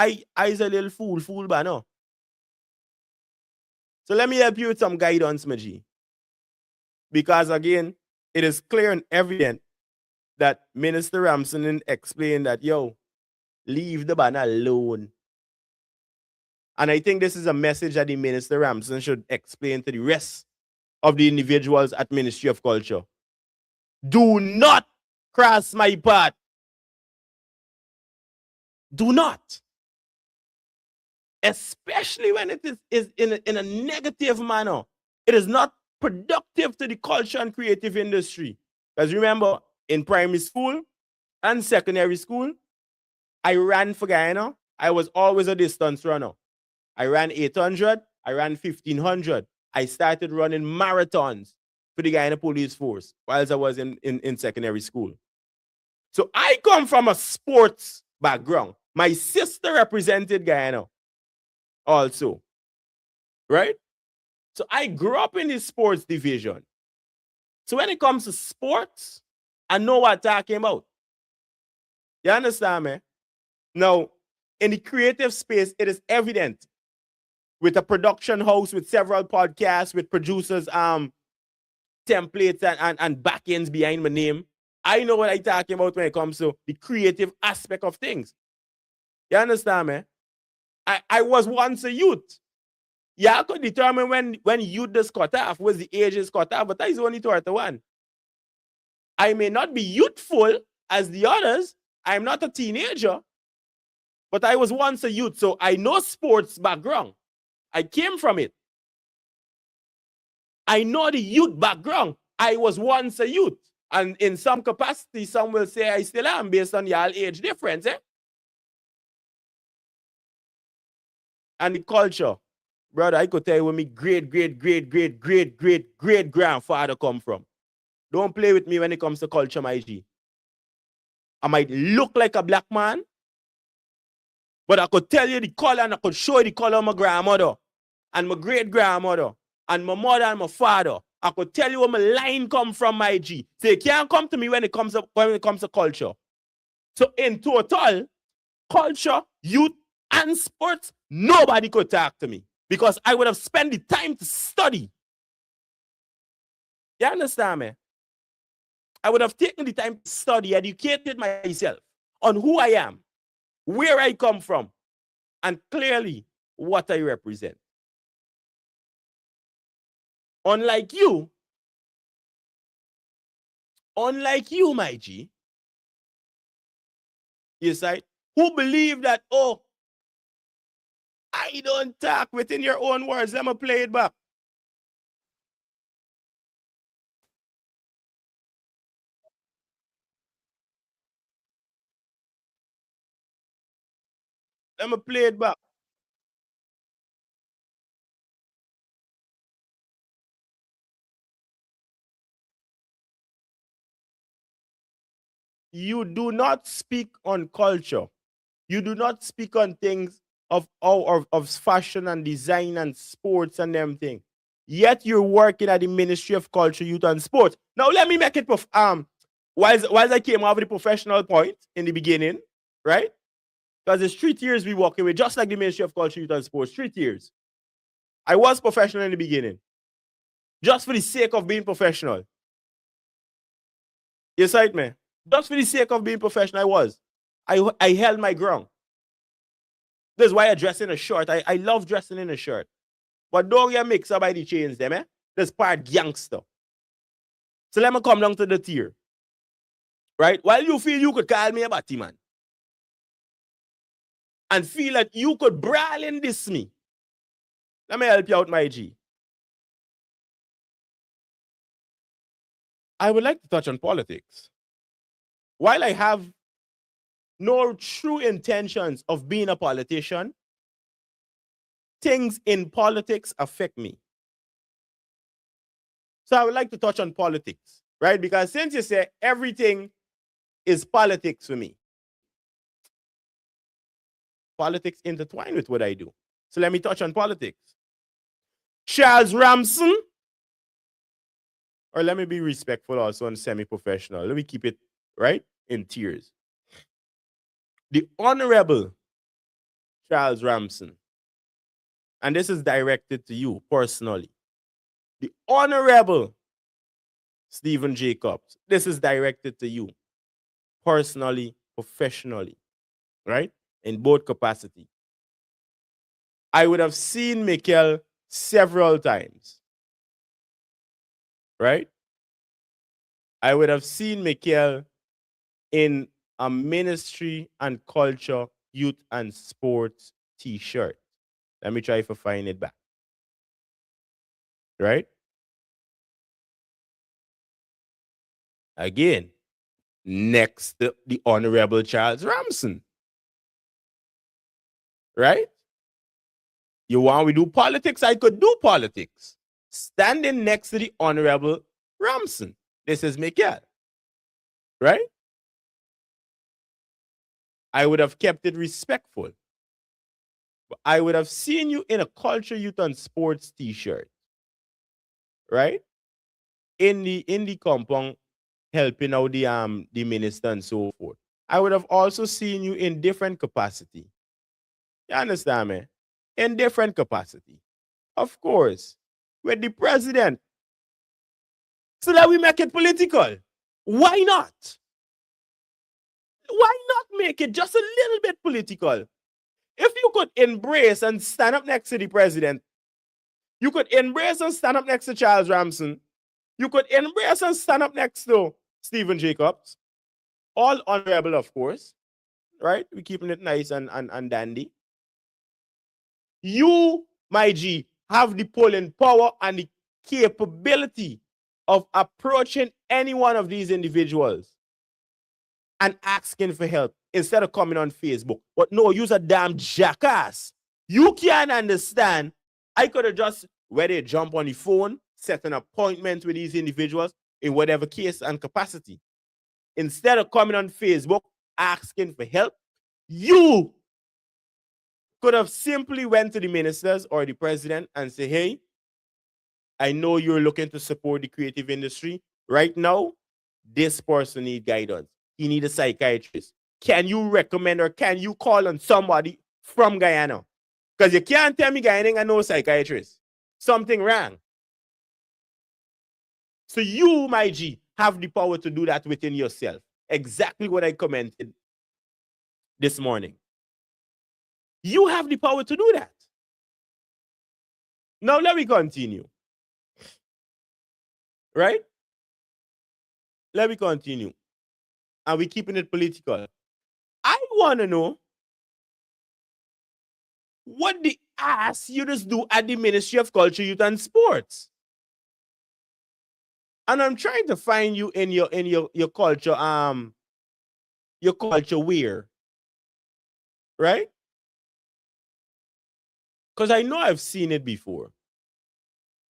is a little fool by now. So let me help you with some guidance, my G. Because again, it is clear and evident that Minister Ramson explained that, yo, leave the ban alone. And I think this is a message that the Minister Ramson should explain to the rest of the individuals at Ministry of Culture. Do not cross my path. Do not. Especially when it is in a negative manner. It is not productive to the culture and creative industry. Because remember, in primary school and secondary school, I ran for Guyana. I was always a distance runner. I ran 800. I ran 1500. I started running marathons for the Guyana Police Force while I was in secondary school. So I come from a sports background. My sister represented Guyana also. Right? So I grew up in the sports division. So when it comes to sports, I know what I'm talking about. You understand me? Now, in the creative space, it is evident with a production house, with several podcasts, with producers, templates and backends behind my name. I know what I'm talking about when it comes to the creative aspect of things. You understand me? I was once a youth. Yeah, I could determine when youth is cut off, was the age is cut off, but that is only 21. I may not be youthful as the others. I'm not a teenager, but I was once a youth, so I know sports background. I came from it. I know the youth background. I was once a youth. And in some capacity, some will say I still am based on y'all age difference. And the culture. Brother, I could tell you where my great grandfather come from. Don't play with me when it comes to culture, my G. I might look like a black man, but I could tell you the color and I could show you the color of my grandmother and my great grandmother and my mother and my father I could tell you where my line come from, my G. So you can't come to me when it comes to culture. So in total, culture, youth, and sports, nobody could talk to me because I would have spent the time to study. You understand me? I would have taken the time to study, educated myself on who I am, where I come from, and clearly what I represent. Unlike you, my G, you say, who believe that, oh, I don't talk within your own words. Let me play it back. Let me play it back. You do not speak on culture. You do not speak on things of fashion and design and sports and them things. Yet you're working at the Ministry of Culture, Youth and Sports. Now let me make it while I came over the professional point in the beginning, right? Because it's 3 years we working with, just like the Ministry of Culture, Youth and Sports, 3 years. I was professional in the beginning, just for the sake of being professional. You sight me? Just for the sake of being professional, I was. I held my ground. This is why I dress in a shirt. I love dressing in a shirt. But don't get mixed up by the chains, them, eh? This part gangster. So let me come down to the tier. Right? While you feel you could call me a batty man and feel that you could brawl and diss me, let me help you out, my G. I would like to touch on politics. While I have no true intentions of being a politician, things in politics affect me. So I would like to touch on politics, right? Because since you say everything is politics for me, politics intertwined with what I do. So let me touch on politics. Charles Ramson, or let me be respectful also and semi-professional. Let me keep it, right, in tiers. The Honorable Charles Ramson, and this is directed to you personally. The Honorable Stephen Jacobs, this is directed to you personally, professionally, right? In both capacity. I would have seen Mikel several times, right? I would have seen Mikel in a ministry and culture, youth and sports t-shirt. Let me try to find it back. Right? Again, next to the Honorable Charles Ramson. Right? You want we do politics? I could do politics. Standing next to the Honorable Ramson. This is Mikel. Right? I would have kept it respectful. But I would have seen you in a culture, youth, and sports t-shirt. Right? In the compound, helping out the minister and so forth. I would have also seen you in different capacity. You understand me? In different capacity. Of course. With the president. So that we make it political. Why not? Why not make it just a little bit political? If you could embrace and stand up next to the president, you could embrace and stand up next to Charles Ramson, you could embrace and stand up next to Stephen Jacobs, all honorable, of course, right? We're keeping it nice and dandy. You, my G, have the pulling power and the capability of approaching any one of these individuals and asking for help instead of coming on Facebook. But no, you're a damn jackass. You can't understand. I could have just, whether you jump on the phone, set an appointment with these individuals in whatever case and capacity. Instead of coming on Facebook, asking for help, you could have simply went to the ministers or the president and say, hey, I know you're looking to support the creative industry. Right now, this person needs guidance. He needs a psychiatrist. Can you recommend or can you call on somebody from Guyana? Because you can't tell me Guyana ain't got no psychiatrist. Something wrong. So you, my G, have the power to do that within yourself. Exactly what I commented this morning. You have the power to do that. Now let me continue. Right? Let me continue. And we keeping it political. I want to know what the ass you just do at the Ministry of Culture, Youth and Sports. And I'm trying to find you in your culture wear. Right? Because I know I've seen it before.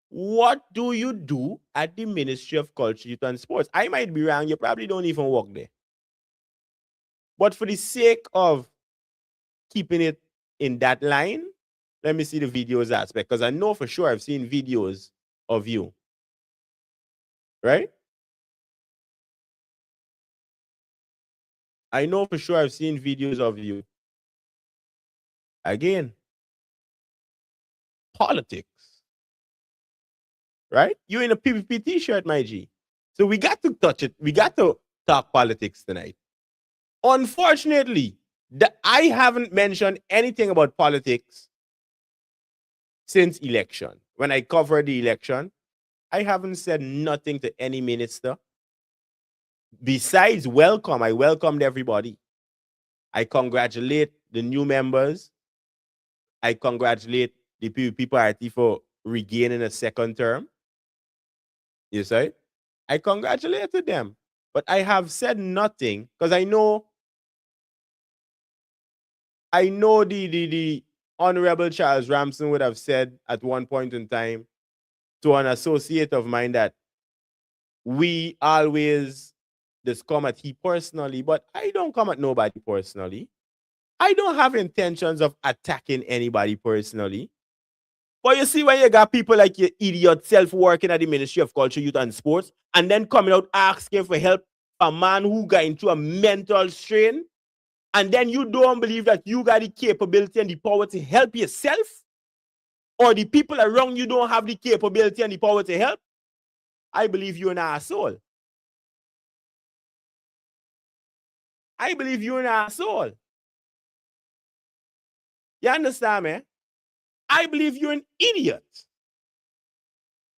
What do you do at the Ministry of Culture, Youth and Sports? I might be wrong. You probably don't even work there. But for the sake of keeping it in that line, let me see the videos aspect. Because I know for sure I've seen videos of you. Right? I know for sure I've seen videos of you. Again, politics. Right? You're in a PPP t-shirt, my G. So we got to touch it. We got to talk politics tonight. Unfortunately, I haven't mentioned anything about politics since election. When I covered the election, I haven't said nothing to any minister. Besides welcome, I welcomed everybody. I congratulate the new members. I congratulate the PPP party for regaining a second term. You see? I congratulated them. But I have said nothing because I know the Honorable Charles Ramson would have said at one point in time to an associate of mine that we always just come at he personally, but I don't come at nobody personally. I don't have intentions of attacking anybody personally. But you see, when you got people like your idiot self working at the Ministry of Culture, Youth and Sports, and then coming out asking for help, a man who got into a mental strain, and then you don't believe that you got the capability and the power to help yourself, or the people around you don't have the capability and the power to help, I believe you're an asshole. I believe you're an asshole. You understand me? I believe you're an idiot.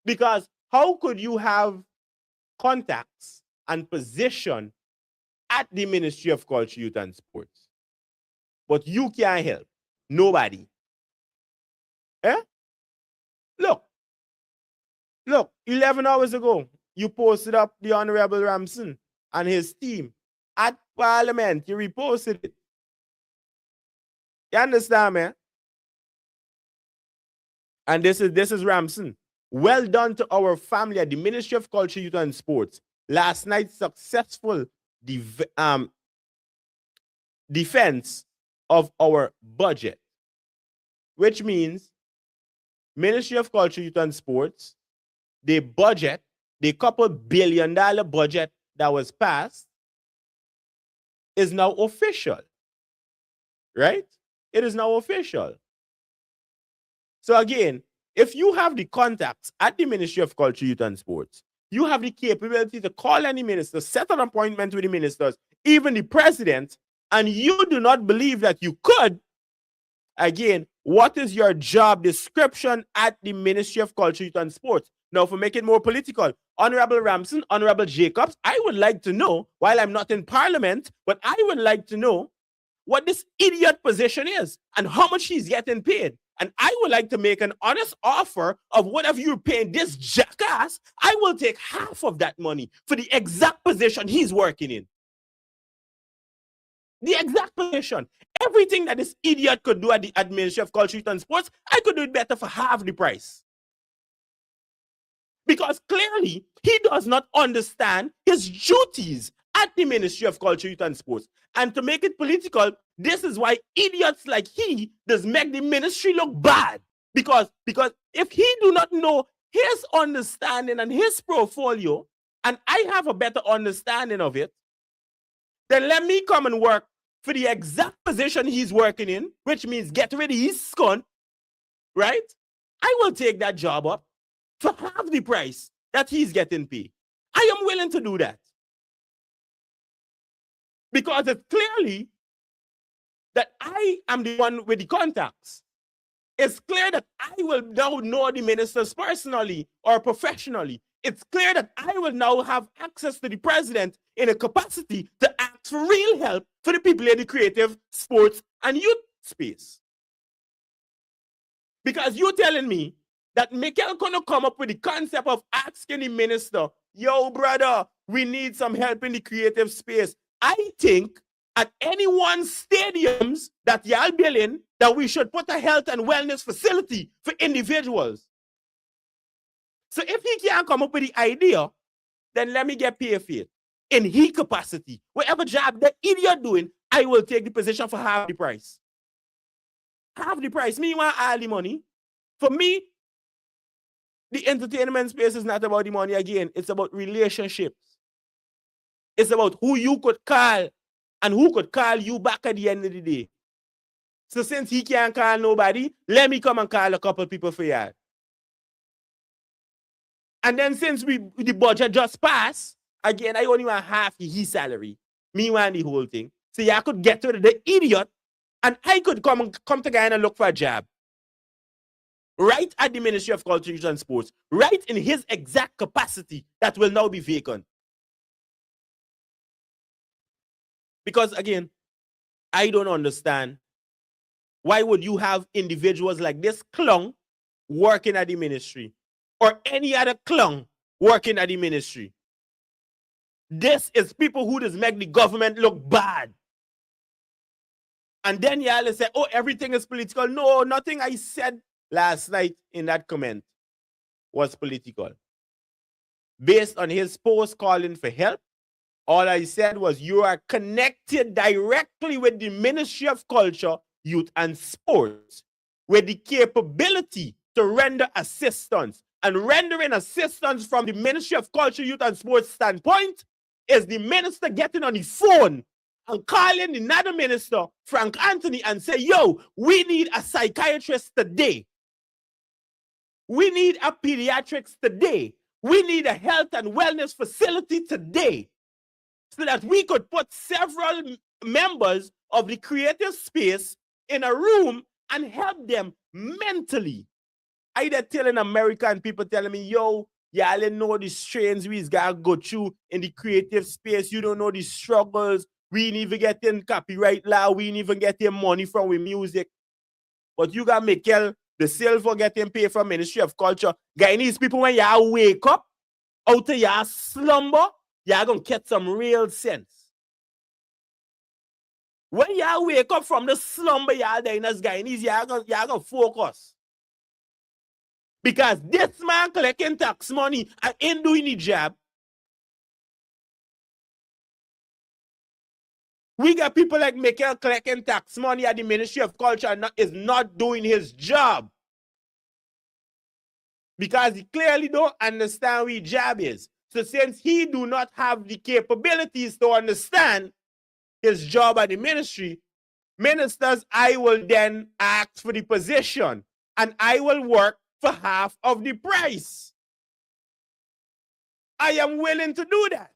Because how could you have contacts and position at the Ministry of Culture, Youth and Sports, but you can't help? Nobody. Eh? Look, 11 hours ago, you posted up the Honorable Ramson and his team at Parliament. You reposted it. You understand me? And this is Ramson. Well done to our family at the Ministry of Culture, Youth and Sports. Last night's successful defense of our budget, which means Ministry of Culture, Youth and Sports, the couple $2 billion budget that was passed is now official, right? It is now official. So again, if you have the contacts at the Ministry of Culture, Youth and Sports, you have the capability to call any minister, set an appointment with the ministers, even the president, and you do not believe that you could, again, what is your job description at the Ministry of Culture, Youth and Sports? Now, for make it more political, Honorable Ramson, Honorable Jacobs, I would like to know, while I'm not in Parliament, but I would like to know what this idiot position is and how much he's getting paid. And I would like to make an honest offer of whatever you're paying this jackass, I will take half of that money for the exact position he's working in. The exact position. Everything that this idiot could do at the Ministry of Culture, Youth and Sports, I could do it better for half the price. Because clearly, he does not understand his duties at the Ministry of Culture, Youth and Sports. And to make it political, this is why idiots like he does make the ministry look bad. Because if he do not know his understanding and his portfolio, and I have a better understanding of it, then let me come and work for the exact position he's working in, which means get rid of his scun, right? I will take that job up for half the price that he's getting paid. I am willing to do that. Because it's clearly that I am the one with the contacts. It's clear that I will now know the ministers personally or professionally. It's clear that I will now have access to the president in a capacity to ask for real help for the people in the creative, sports, and youth space. Because you're telling me that Mikel gonna come up with the concept of asking the minister, yo, brother, we need some help in the creative space. I think at any one stadiums that y'all building, that we should put a health and wellness facility for individuals. So if he can't come up with the idea, then let me get paid for it. In his capacity, whatever job that idiot doing, I will take the position for half the price. Half the price. Me want all the money. For me, the entertainment space is not about the money again. It's about relationships. It's about who you could call and who could call you back at the end of the day. So since he can't call nobody, let me come and call a couple people for y'all. And then since the budget just passed, again, I only want half his salary. Me want the whole thing. So y'all could get rid of the idiot and I could come to Guyana and look for a job. Right at the Ministry of Culture, Youth and Sports. Right in his exact capacity that will now be vacant. Because again, I don't understand why would you have individuals like this clown working at the ministry or any other clown working at the ministry. This is people who just make the government look bad. And then y'all say, oh, everything is political. No, nothing I said last night in that comment was political. Based on his post calling for help, all I said was you are connected directly with the Ministry of Culture, Youth and Sports with the capability to render assistance. And rendering assistance from the Ministry of Culture, Youth and Sports standpoint is the minister getting on the phone and calling another minister, Frank Anthony, and say, yo, we need a psychiatrist today. We need a pediatrics today. We need a health and wellness facility today. So that we could put several members of the creative space in a room and help them mentally. Either telling American people telling me, yo, y'all don't know the strains we gotta go through in the creative space. You don't know the struggles. We ain't even getting copyright law. We ain't even getting money from we music. But you got Mikel the silver getting paid from Ministry of Culture. Guyanese people, when y'all wake up out of y'all slumber, y'all gonna get some real sense. When y'all wake up from the slumber, y'all there in us Guyanese, y'all gonna focus. Because this man collecting tax money and ain't doing the job. We got people like Mikel collecting tax money at the Ministry of Culture and is not doing his job. Because he clearly don't understand what his job is. So since he do not have the capabilities to understand his job at the ministry, ministers, I will then ask for the position and I will work for half of the price. I am willing to do that.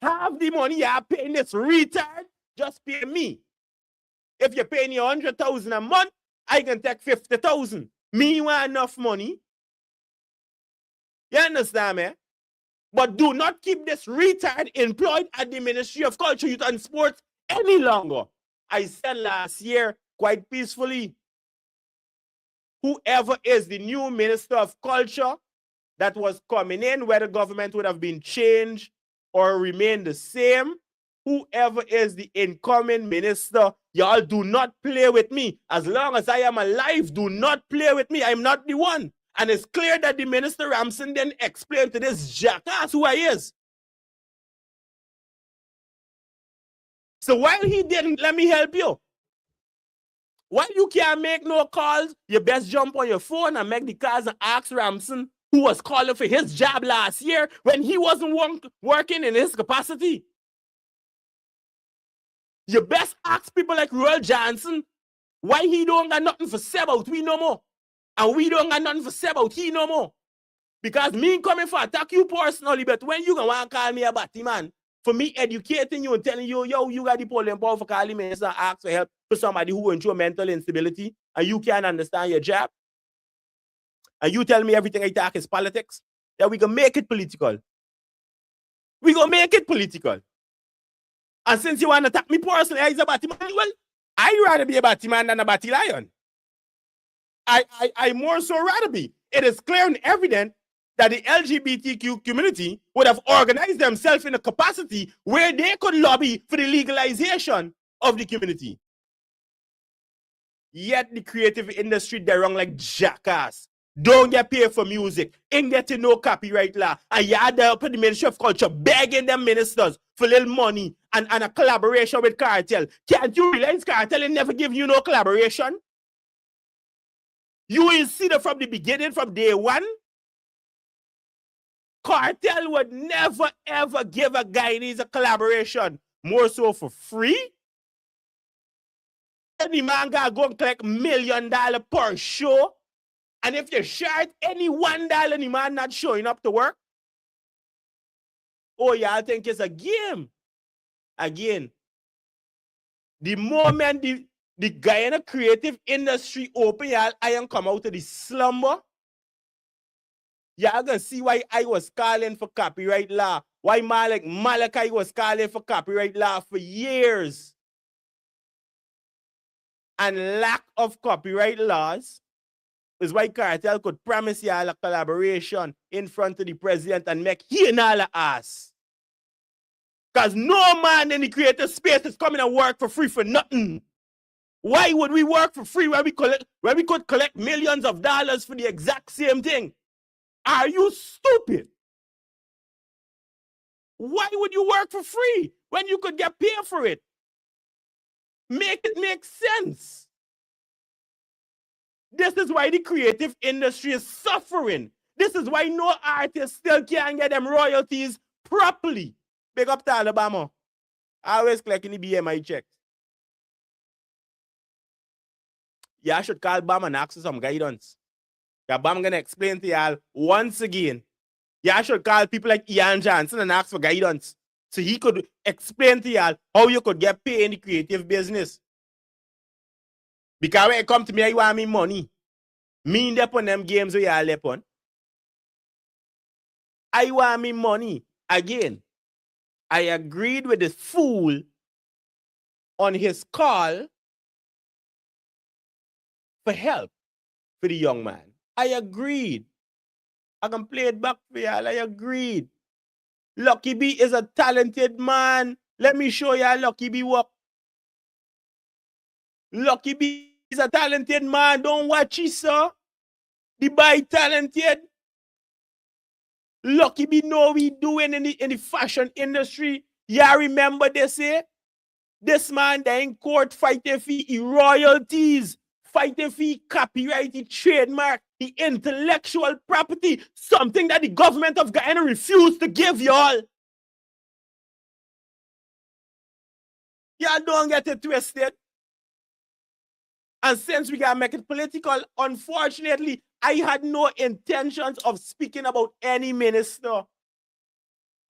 Half the money you're paying this retard, just pay me. If you're paying me 100,000 a month, I can take 50,000. Me want enough money. You understand me? But do not keep this retard employed at the Ministry of Culture, Youth and Sports any longer. I said last year, quite peacefully, whoever is the new Minister of Culture that was coming in, whether government would have been changed or remain the same, whoever is the incoming minister, y'all do not play with me. As long as I am alive, do not play with me. I'm not the one. And it's clear that the Minister Ramson then explained to this jackass who I is. So while he didn't, let me help you. Why you can't make no calls? You best jump on your phone and make the calls and ask Ramson, who was calling for his job last year when he wasn't working in his capacity. You best ask people like Royal Johnson why he don't got nothing for say about we no more. And we don't got nothing for say about he no more. Because me coming for attack you personally, but when you gonna want to call me a batty man, for me educating you and telling you, yo, you got the polling power for calling me and ask for help for somebody who went through a mental instability and you can't understand your job, and you tell me everything I talk is politics, then we can make it political. We gonna make it political. And since you want to attack me personally, I is a batty man, well, I'd rather be a batty man than a batty lion. I more so rather be. It is clear and evident that the LGBTQ community would have organized themselves in a capacity where they could lobby for the legalization of the community. Yet the creative industry, they're wrong like jackass. Don't get paid for music. Ain't getting no copyright law. And you had the the Ministry of Culture begging them ministers for little money and a collaboration with Cartel. Can't you realize Cartel and never give you no collaboration? You will see that from the beginning, from day one, Cartel would never ever give a Guyanese a collaboration, more so for free. Any man gotta go and collect $1 million per show. And if you short any $1, the man not showing up to work, oh, y'all think it's a game. Again, the moment the Guyana creative industry open, y'all, I am come out of the slumber. Y'all gonna see why I was calling for copyright law. Why Malachi was calling for copyright law for years. And lack of copyright laws is why Cartel could promise y'all a collaboration in front of the president and make he and all ass. Because no man in the creative space is coming and work for free for nothing. Why would we work for free when we could collect millions of dollars for the exact same thing? Are you stupid? Why would you work for free when you could get paid for it? Make it make sense. This is why the creative industry is suffering. This is why no artist still can't get them royalties properly. Big up to Alabama. Always collecting the BMI checks. Y'all should call Bam and ask for some guidance. Yeah, Bam gonna explain to y'all once again. Y'all should call people like Ian Johnson and ask for guidance, so he could explain to y'all how you could get paid in the creative business. Because when it come to me, you want me money. Me in on them games where y'all lep on. I want me money. Again, I agreed with the fool on his call for help for the young man. I agreed. I can play it back for y'all. I agreed. Lucky B is a talented man. Let me show y'all Lucky B work. Lucky B is a talented man. Don't watch it, sir. The boy talented. Lucky B know what he doing in the fashion industry. Y'all remember they say? This man they in court fighting for his royalties, fighting for his copyright, his trademark, the intellectual property, something that the government of Guyana refused to give y'all. Y'all don't get it twisted. And since we gotta make it political, unfortunately, I had no intentions of speaking about any minister.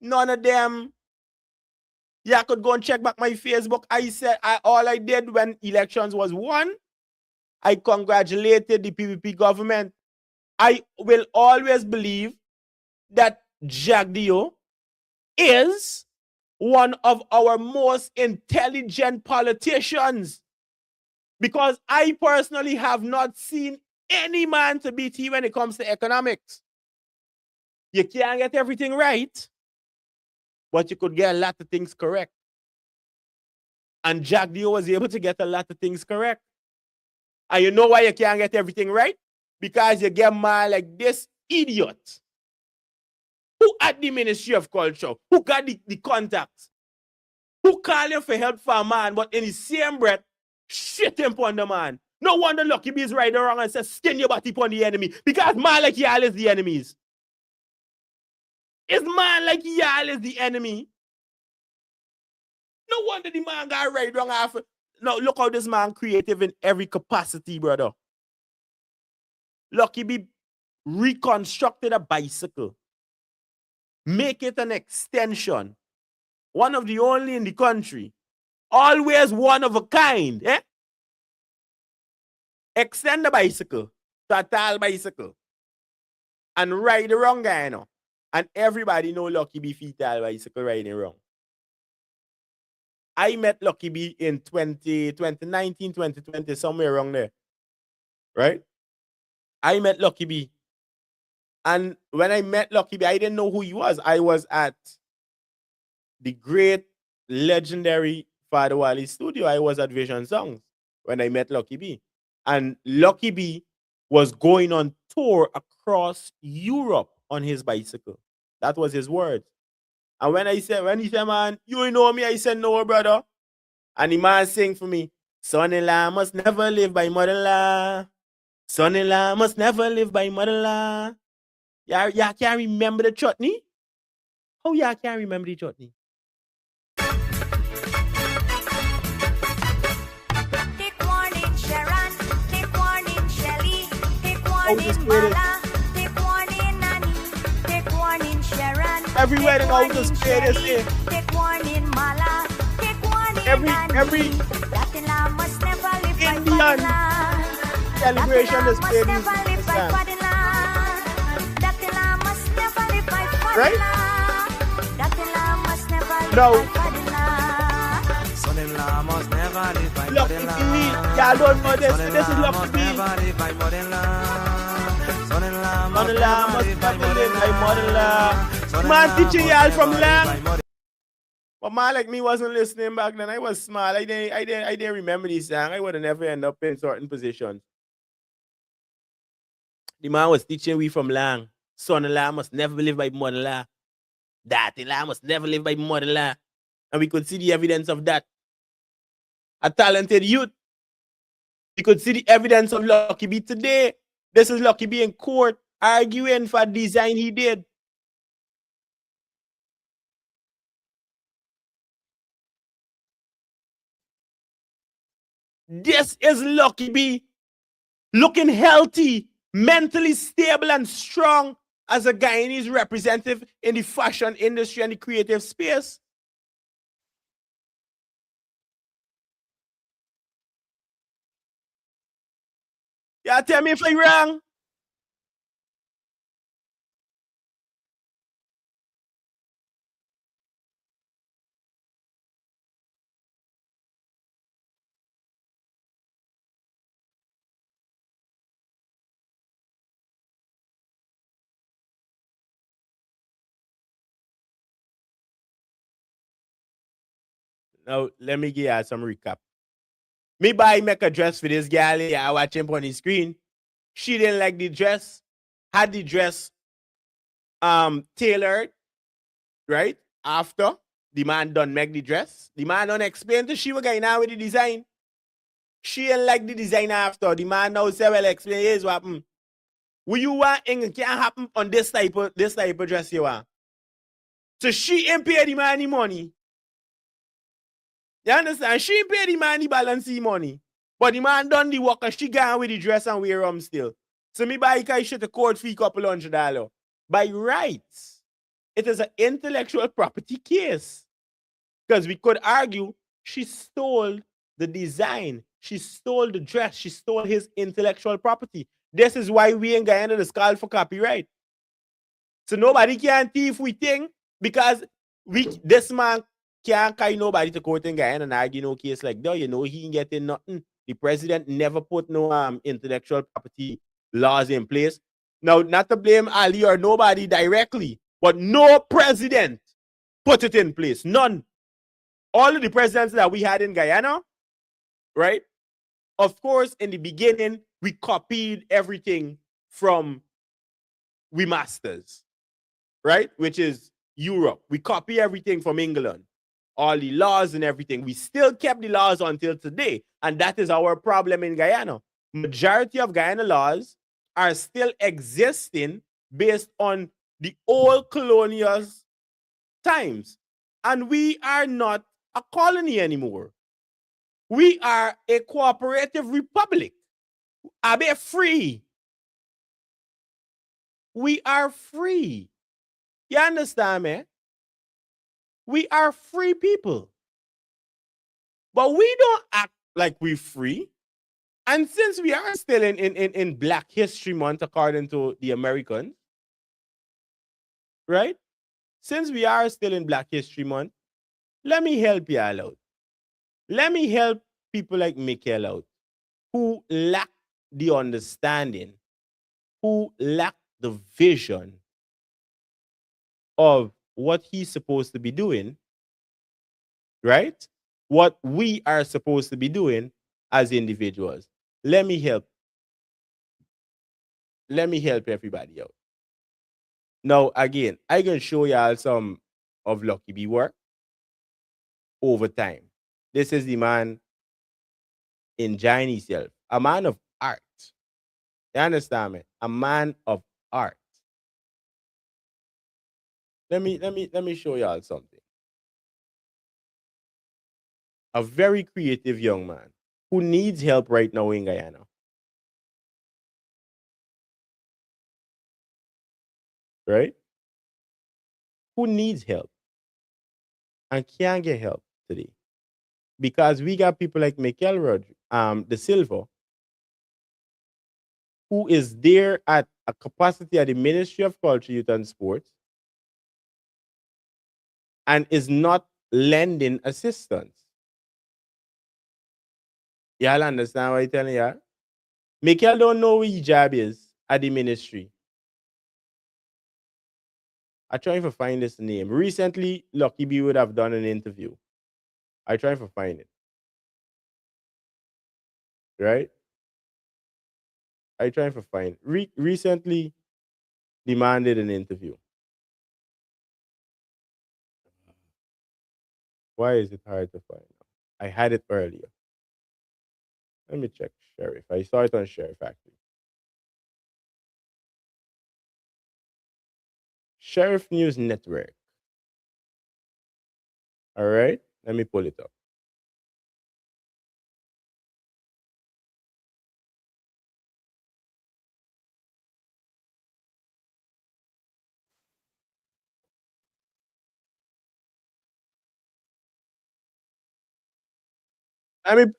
None of them. Yeah, I could go and check back my Facebook. I said all I did when elections was won, I congratulated the PPP government. I will always believe that Jack Dio is one of our most intelligent politicians, because I personally have not seen any man to beat him when it comes to economics. You can't get everything right, but you could get a lot of things correct. And Jack Dio was able to get a lot of things correct. And you know why you can't get everything right? Because you get man like this idiot who at the Ministry of Culture, who got the contacts, who call him for help for a man, but in the same breath, shit him on the man. No wonder Lucky B is right around and says, skin your body upon the enemy. Because man like y'all is the enemies. It's man like y'all is the enemy. No wonder the man got right wrong after. No, look how this man creative in every capacity, brother. Lucky B reconstructed a bicycle. Make it an extension. One of the only in the country. Always one of a kind. Eh? Extend the bicycle to a tall bicycle. And ride the wrong guy, you know. And everybody know Lucky B feet tall bicycle riding wrong. I met Lucky B in 2019, 2020, somewhere around there. Right? I met Lucky B. And when I met Lucky B, I didn't know who he was. I was at the great, legendary Father Wally studio. I was at Vision Songs when I met Lucky B. And Lucky B was going on tour across Europe on his bicycle. That was his words. And when he said, man, you know me, I said, no, brother. And the man sang for me, son-in-law must never live by mother-in-law. Son-in-law must never live by mother-in-law. Y'all can't remember the chutney? How y'all can't remember the chutney? Take warning, Sharon. Take warning, Shelly. Take this warning, creative? Mala. Take warning, Nanny. Take warning, Sharon. Every Take wedding out warning, this creative Shelly. here. Take warning, Mala. Take warning, Every that-in-law must never live by Indian father-in-law. celebration this That-in-law creative must never live by understand. father-in-law. That-in-law must never live by Right? father-in-law. That-in-law must never live No. by father-in-law. Son-in-law must never live by Lucky mother-in-law. B. Y'all don't know this. This is Son-in-law Lucky must B. never live by mother-in-law. Son-in-law must Mother-in-law never must live by never live by mother-in-law. mother-in-law. Man Son-in-law teaching must y'all never from live Lang. by mother- But man like me wasn't listening back then. I was small. I didn't remember this song. I would have never end up in certain positions. The man was teaching we from Lang. Son-in-law must never live by mother-in-law. Dat-in-law must never live by mother-in-law. And we could see the evidence of that. A talented youth. We could see the evidence of Lucky B today. This is Lucky B in court arguing for design he did. This is Lucky B looking healthy, mentally stable and strong as a Guyanese representative in the fashion industry and the creative space. Yeah, tell me if I'm wrong. Now, let me give you some recap. Me buy make a dress for this girl. I watch him on the screen. She didn't like the dress. Had the dress tailored, right? After the man done make the dress. The man done explain to she was going on with the design. She didn't like the design after. The man now say, well, explain here's what happened. What you want can't happen on this type of dress you want. So she ain't pay the man any money. You understand? She ain't pay the man the balance the money. But the man done the work and she gone with the dress and wear them still. So me buy kai shit a court fee couple $100. By rights, it is an intellectual property case. Because we could argue she stole the design. She stole the dress. She stole his intellectual property. This is why we in Guyana is called for copyright. So nobody can thief we think because this man can't carry nobody to court in Guyana and argue no case like that. You know, he ain't getting nothing. The president never put no intellectual property laws in place. Now, not to blame Ali or nobody directly, but no president put it in place. None. All of the presidents that we had in Guyana, right? Of course, in the beginning, we copied everything from we masters, right? Which is Europe. We copy everything from England. All the laws and everything. We still kept the laws until today. And that is our problem in Guyana. majority of Guyana laws are still existing based on the old colonial times. And we are not a colony anymore. We are a cooperative republic. Are they free? We are free. You understand me? We are free people. But we don't act like we're free. And since we are still in Black History Month, according to the Americans, right? Since we are still in Black History Month, let me help you all out. Let me help people like Mikhail out, who lack the understanding, who lack the vision of what he's supposed to be doing, right? What we are supposed to be doing as individuals. Let me help. Let me help everybody out. Now, again, I can show y'all some of Lucky B work over time. This is the man enjoying himself, a man of art. You understand me? A man of art. Let me show y'all something. A very creative young man who needs help right now in Guyana. Right? Who needs help and can't get help today. Because we got people like Michael De Silva, who is there at a capacity at the Ministry of Culture, Youth and Sports and is not lending assistance. Y'all understand what I'm telling y'all? Michael don't know what his job is at the ministry. I try to find this name. Recently, Lucky B would have done an interview. I try to find it. Right? I try to find it. Recently demanded an interview. Why is it hard to find? I had it earlier. Let me check Sheriff. I saw it on Sheriff actually. Sheriff News Network. All right. Let me pull it up. Let me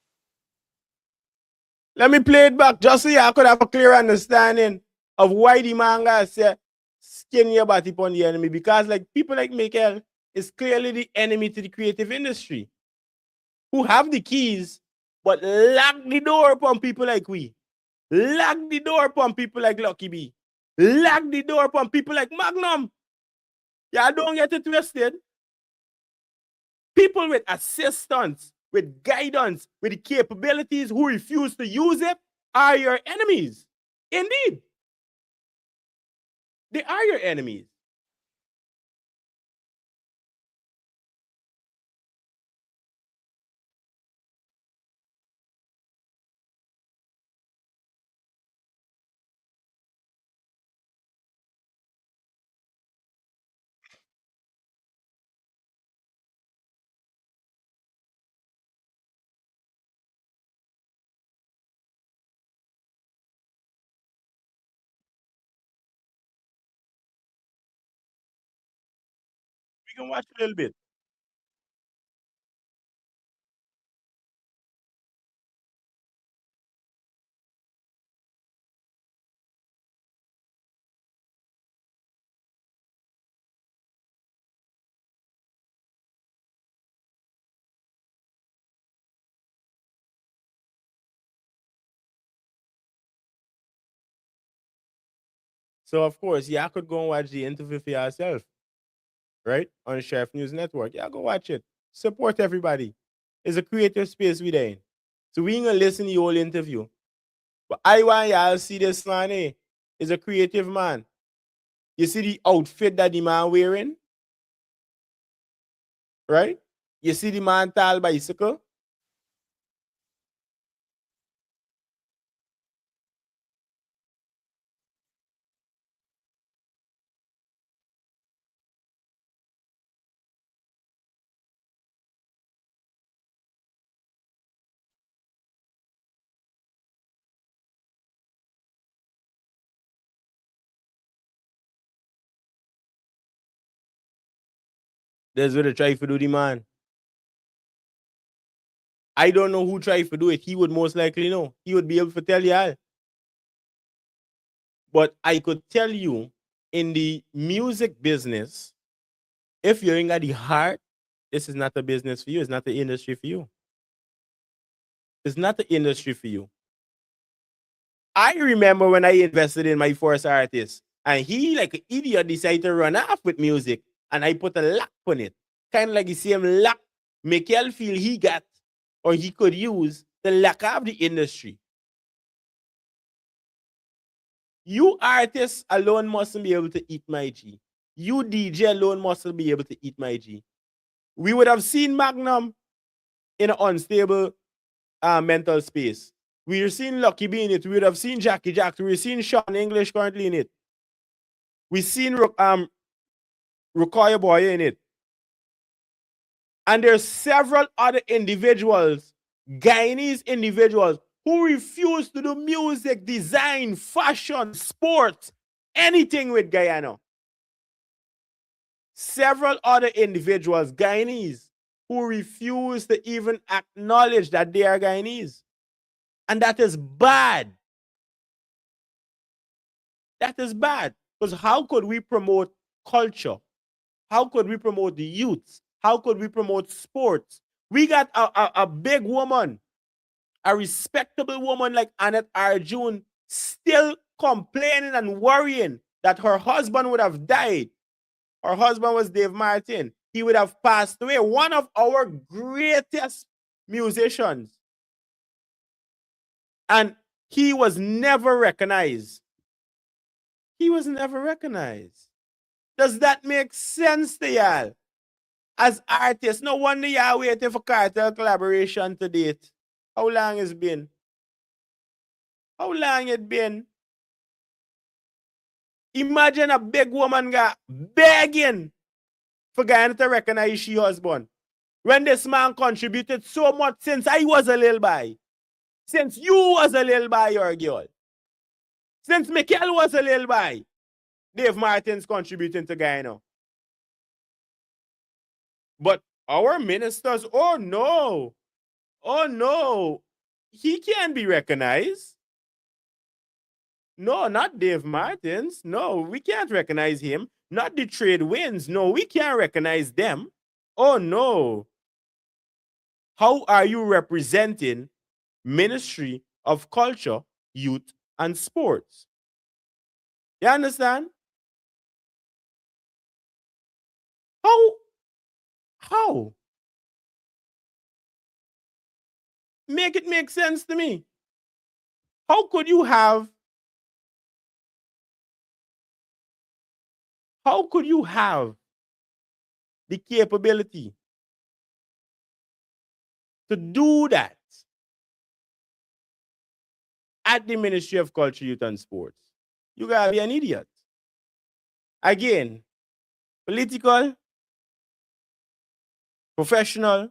Let me play it back just so you could have a clear understanding of why the manga say skin your body upon the enemy. Because like people like Michael is clearly the enemy to the creative industry who have the keys but lock the door upon people like we. Lock the door upon people like Lucky B. Lock the door upon people like Magnum. Y'all don't get it twisted. People with assistance, with guidance, with the capabilities who refuse to use it are your enemies. Indeed. They are your enemies. We can watch a little bit. So of course, yeah, I could go and watch the interview for yourself, right? On Chef News Network. Yeah, go watch it. Support everybody. It's a creative space we in. So we ain't gonna listen to the whole interview. But I want y'all see this man, eh? Is a creative man. You see the outfit that the man wearing, right? You see the man tall bicycle. That's what they try to do the man. I don't know who tried to do it. He would most likely know. He would be able to tell you all. But I could tell you, in the music business, if you're in the heart, this is not a business for you. It's not the industry for you. It's not the industry for you. I remember when I invested in my first artist, and he, like an idiot, decided to run off with music, and I put a lock on it. Kind of like the same lock Mikel feel he got, or he could use, to lock off the industry. You artists alone mustn't be able to eat my G. You DJ alone mustn't be able to eat my G. We would have seen Magnum in an unstable mental space. We would have seen Lucky B in it. We would have seen Jackie Jackson. We would have seen Sean English currently in it. We've seen Rukoya Boy in it. And there's several other individuals, Guyanese individuals, who refuse to do music, design, fashion, sports, anything with Guyana. Several other individuals, Guyanese, who refuse to even acknowledge that they are Guyanese. And that is bad. That is bad. Because how could we promote culture? How could we promote the youth? How could we promote sports? We got a big woman, a respectable woman like Annette Arjun, still complaining and worrying that her husband would have died. Her husband was Dave Martain. He would have passed away. One of our greatest musicians. And he was never recognized. He was never recognized. Does that make sense to y'all? As artists, no wonder y'all waiting for cartel collaboration to date. How long it's been? How long it been? Imagine a big woman got begging for Guyana to recognize she husband. When this man contributed so much since I was a little boy. Since you was a little boy or a girl. Since Mikel was a little boy. Dave Martin's contributing to Guyana. But our ministers, oh no. Oh no. He can't be recognized. No, not Dave Martins. No, we can't recognize him. Not the trade winds. No, we can't recognize them. Oh no. How are you representing Ministry of Culture, Youth, and Sports? You understand? How? Make it make sense to me. How could you have the capability to do that at the Ministry of Culture, Youth, and Sports? You gotta be an idiot. Again, political, professional,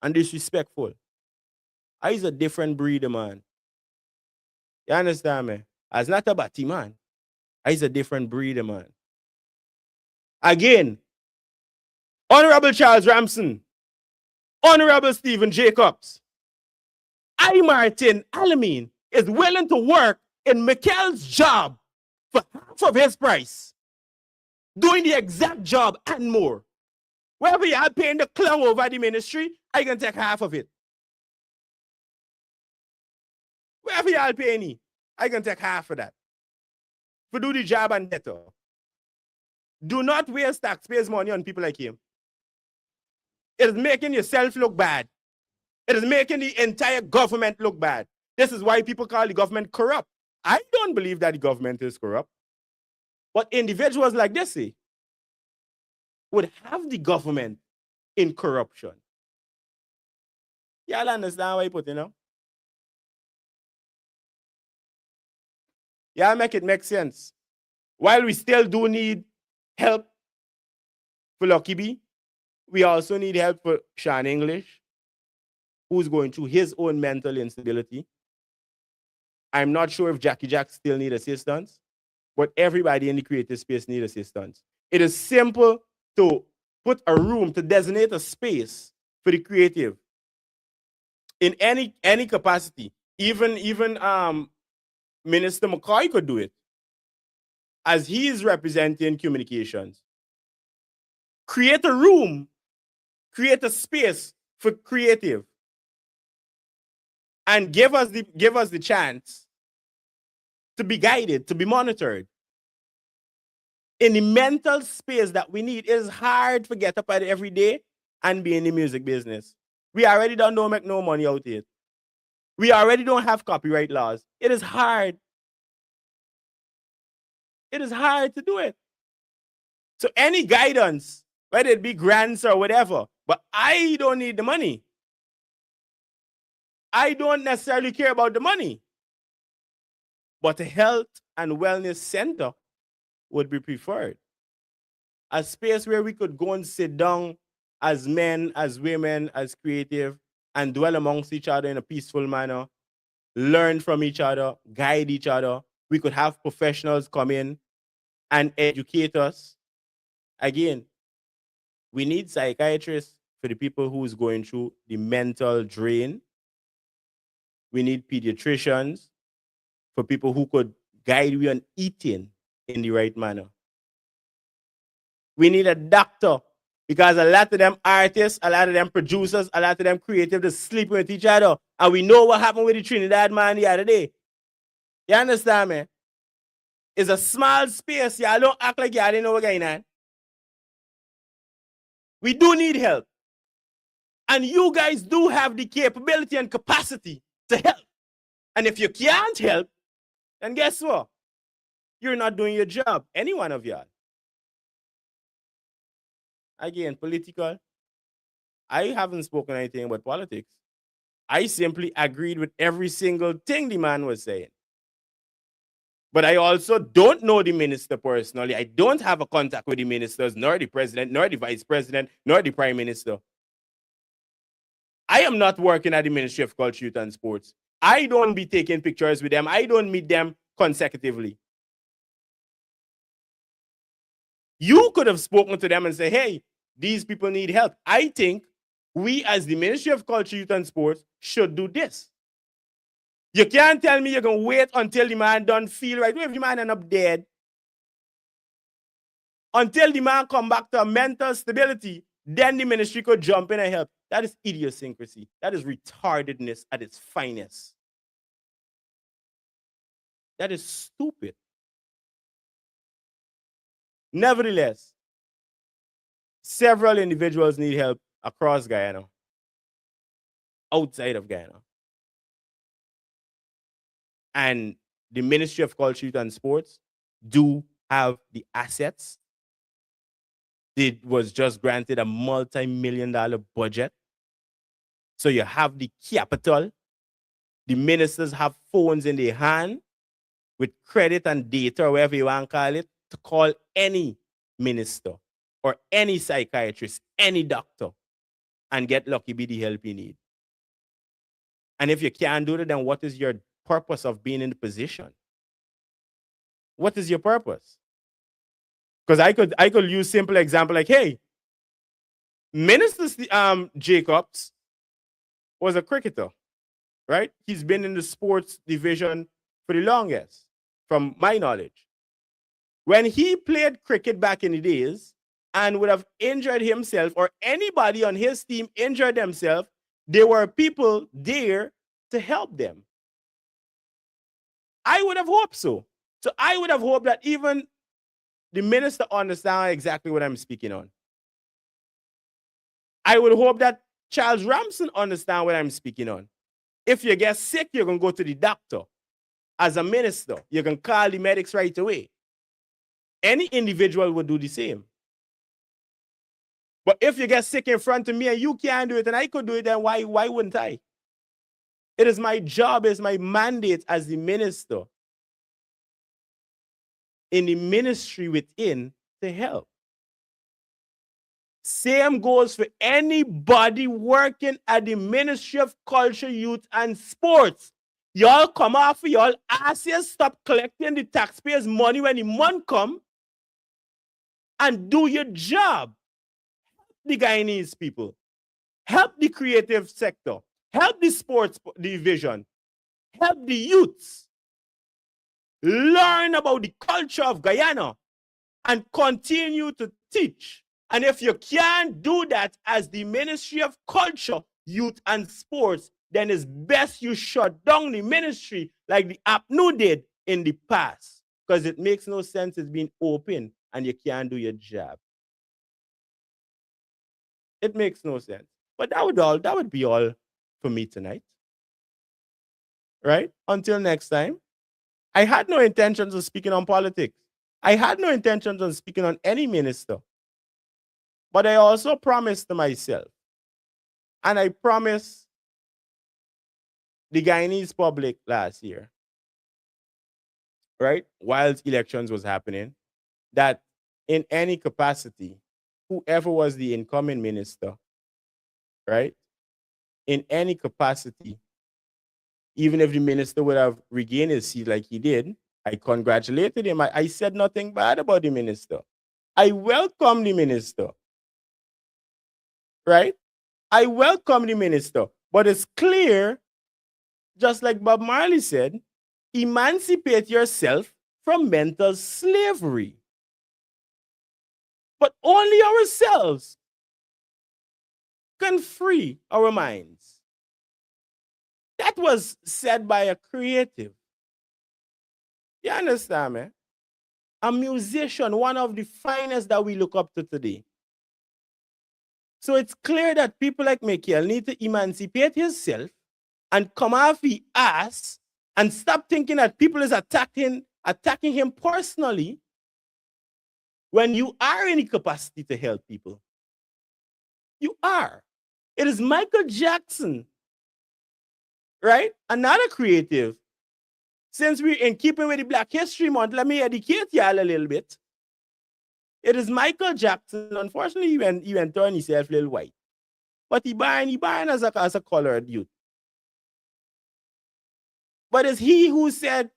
and disrespectful. I's a different breed, man. You understand me? I's not a batty man. I's a different breed, man. Again, Honorable Charles Ramson, Honorable Stephen Jacobs, Martain, Al-Ameen is willing to work in Mikel's job for half of his price, doing the exact job and more. Wherever you are paying the clown over the ministry, I can take half of it. Wherever you are paying me, I can take half of that. For do the job and better. Do not waste taxpayers' money on people like him. It is making yourself look bad. It is making the entire government look bad. This is why people call the government corrupt. I don't believe that the government is corrupt. But individuals like this would have the government in corruption. Y'all understand what I put, Y'all make it make sense. While we still do need help for Lucky B, we also need help for Sean English, who's going through his own mental instability. I'm not sure if Jackie Jack still needs assistance, but everybody in the creative space needs assistance. It is simple to put a room, to designate a space for the creative in any capacity. Even Minister McCoy could do it, as he is representing communications. Create a room, create a space for creative, and give us the chance to be guided, to be monitored. In the mental space that we need, it is hard to get up at every day and be in the music business. We already don't make no money out of it. We already don't have copyright laws. It is hard. It is hard to do it. So any guidance, whether it be grants or whatever, but I don't need the money. I don't necessarily care about the money. But a health and wellness center would be preferred. A space where we could go and sit down as men, as women, as creative, and dwell amongst each other in a peaceful manner, learn from each other, guide each other. We could have professionals come in and educate us. Again, we need psychiatrists for the people who's going through the mental drain. We need pediatricians for people who could guide you on eating in the right manner. We need a doctor, because a lot of them artists, a lot of them producers, a lot of them creative, just sleeping with each other. And we know what happened with the Trinidad man the other day. You understand me? It's a small space. Y'all don't act like y'all didn't know what's going on. We do need help. And you guys do have the capability and capacity to help. And if you can't help, then guess what? You're not doing your job, any one of y'all. Again, political. I haven't spoken anything about politics. I simply agreed with every single thing the man was saying. But I also don't know the minister personally. I don't have a contact with the ministers, nor the president, nor the vice president, nor the prime minister. I am not working at the Ministry of Culture, Youth and Sports. I don't be taking pictures with them. I don't meet them consecutively. You could have spoken to them and said, hey, these people need help. I think we as the Ministry of Culture, Youth and Sports should do this. You can't tell me you're going to wait until the man don't feel right. What if the man end up dead? Until the man come back to a mental stability, then the ministry could jump in and help. That is idiosyncrasy. That is retardedness at its finest. That is stupid. Nevertheless, several individuals need help across Guyana, outside of Guyana. And the Ministry of Culture, Youth and Sports do have the assets. It was just granted a multi-million-dollar budget. So you have the capital. The ministers have phones in their hand with credit and data, or whatever you want to call it, to call any minister or any psychiatrist, any doctor, and get lucky be the help you need. And if you can't do that, then what is your purpose of being in the position? What is your purpose? Because I could use simple example like, hey, Minister Jacobs was a cricketer, right? He's been in the sports division for the longest, from my knowledge. When he played cricket back in the days and would have injured himself, or anybody on his team injured themselves, there were people there to help them. I would have hoped so. So I would have hoped that even the minister understands exactly what I'm speaking on. I would hope that Charles Ramson understands what I'm speaking on. If you get sick, you're going to go to the doctor. As a minister, you can call the medics right away. Any individual would do the same. But if you get sick in front of me and you can't do it and I could do it, then why wouldn't I? It is my job, it is my mandate as the minister in the ministry within to help. Same goes for anybody working at the Ministry of Culture, Youth and Sports. Y'all come off of y'all asses, stop collecting the taxpayers' money when the money come, and do your job. the Guyanese people, help the creative sector, help the sports division, help the youths learn about the culture of Guyana and continue to teach. And if you can't do that as the Ministry of Culture, Youth and Sports, then it's best you shut down the ministry like the APNU did in the past, because it makes no sense it's being open and you can't do your job. It makes no sense. But that would be all for me tonight. Right? Until next time. I had no intentions of speaking on politics. I had no intentions of speaking on any minister. But I also promised to myself, and I promised the Guyanese public last year, right, while elections was happening, that in any capacity, whoever was the incoming minister, right, in any capacity, even if the minister would have regained his seat like he did, I congratulated him. I said nothing bad about the minister. I welcome the minister, right? I welcome the minister. But it's clear, just like Bob Marley said, emancipate yourself from mental slavery. But only ourselves can free our minds. That was said by a creative. You understand, man? A musician, one of the finest that we look up to today. So it's clear that people like Michael need to emancipate himself and come off his ass and stop thinking that people is attacking him personally when you are in the capacity to help people. You are. It is Michael Jackson, right? Another creative. Since we're in keeping with the Black History Month, let me educate y'all a little bit. It is Michael Jackson. Unfortunately, he went turn himself a little white. But he born as a colored youth. But it's he who said,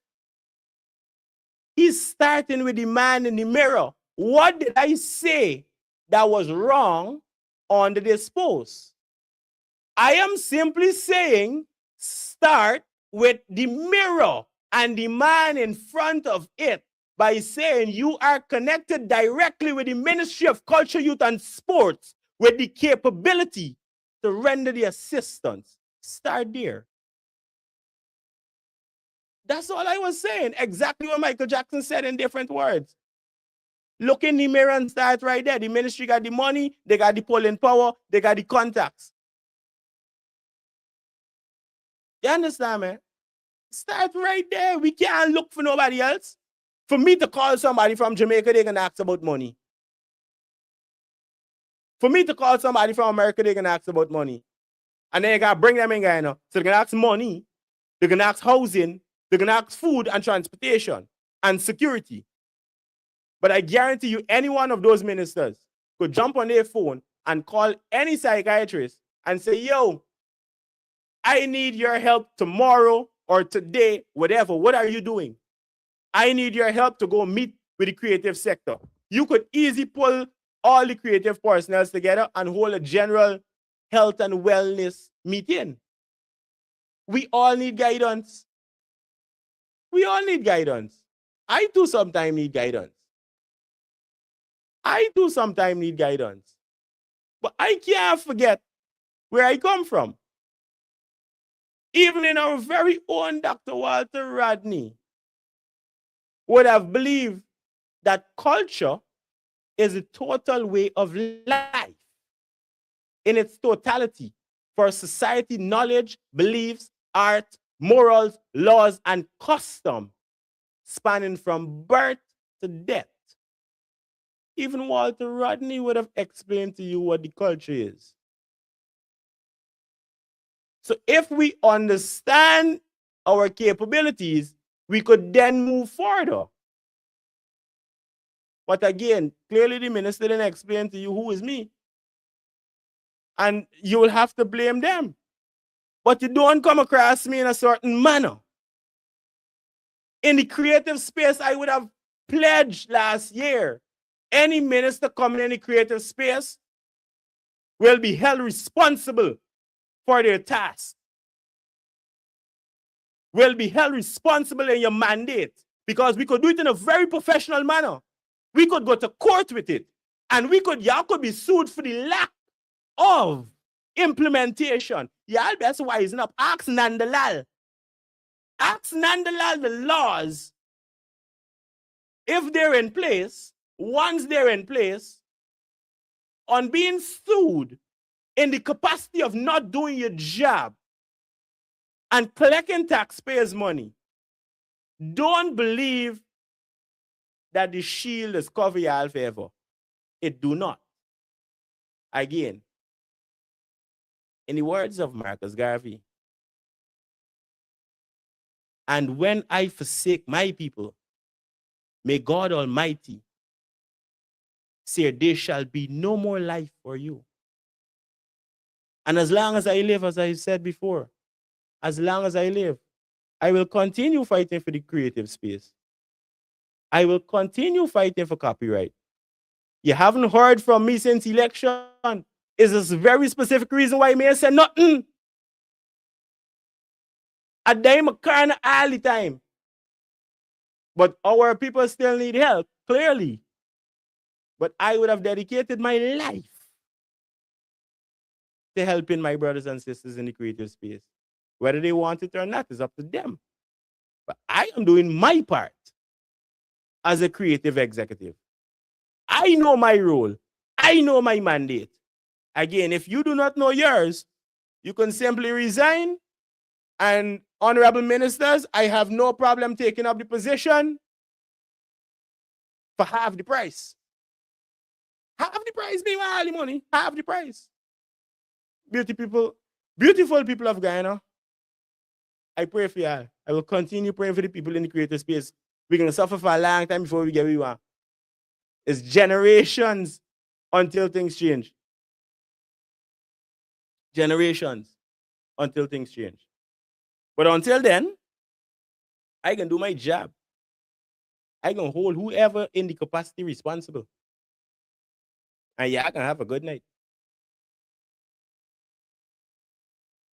he's starting with the man in the mirror. What did I say that was wrong under this post? I am simply saying, start with the mirror and the man in front of it by saying you are connected directly with the Ministry of Culture, Youth and Sports with the capability to render the assistance. Start there. That's all I was saying. Exactly what Michael Jackson said in different words. Look in the mirror and start right there. The ministry got the money, they got the polling power, they got the contacts. You understand, man? Start right there. We can't look for nobody else. For me to call somebody from Jamaica, they can ask about money. For me to call somebody from America, they can ask about money. And then you got to bring them in Guyana. So they can ask money, they can ask housing, they can ask food and transportation and security. But I guarantee you, any one of those ministers could jump on their phone and call any psychiatrist and say, yo, I need your help tomorrow or today, whatever. What are you doing? I need your help to go meet with the creative sector. You could easily pull all the creative personnel together and hold a general health and wellness meeting. We all need guidance. We all need guidance. I too sometimes need guidance. But I can't forget where I come from. Even in our very own Dr. Walter Rodney would have believed that culture is a total way of life in its totality for society, knowledge, beliefs, art, morals, laws, and custom spanning from birth to death. Even Walter Rodney would have explained to you what the culture is. So if we understand our capabilities, we could then move further. But again, clearly the minister didn't explain to you who is me. And you will have to blame them. But you don't come across me in a certain manner. In the creative space, I would have pledged last year, any minister coming in the creative space, will be held responsible for their task, will be held responsible in your mandate, because we could do it in a very professional manner. We could go to court with it, and y'all could be sued for the lack of implementation. Y'all best wisen up. Ask Nandalal. Ask Nandalal the laws, if they're in place, once they're in place, on being sued in the capacity of not doing your job and collecting taxpayers' money. Don't believe that the shield is cover y'all forever. It do not. Again, in the words of Marcus Garvey, and when I forsake my people, may God Almighty say there shall be no more life for you. And as long as I live, as I said before, as long as I live, I will continue fighting for the creative space. I will continue fighting for copyright. You haven't heard from me since election. Is this a very specific reason why I may have said nothing? I dime a kind all the time. But our people still need help, clearly. But I would have dedicated my life to helping my brothers and sisters in the creative space. Whether they want it or not is up to them. But I am doing my part as a creative executive. I know my role. I know my mandate. Again, if you do not know yours, you can simply resign. And honorable ministers, I have no problem taking up the position for half the price. Half the price, me want all the money. Half the price. Beautiful people of Guyana, I pray for y'all. I will continue praying for the people in the creative space. We're going to suffer for a long time before we get where we want. It's generations until things change. Generations until things change. But until then, I can do my job. I can hold whoever in the capacity responsible. And y'all can have a good night.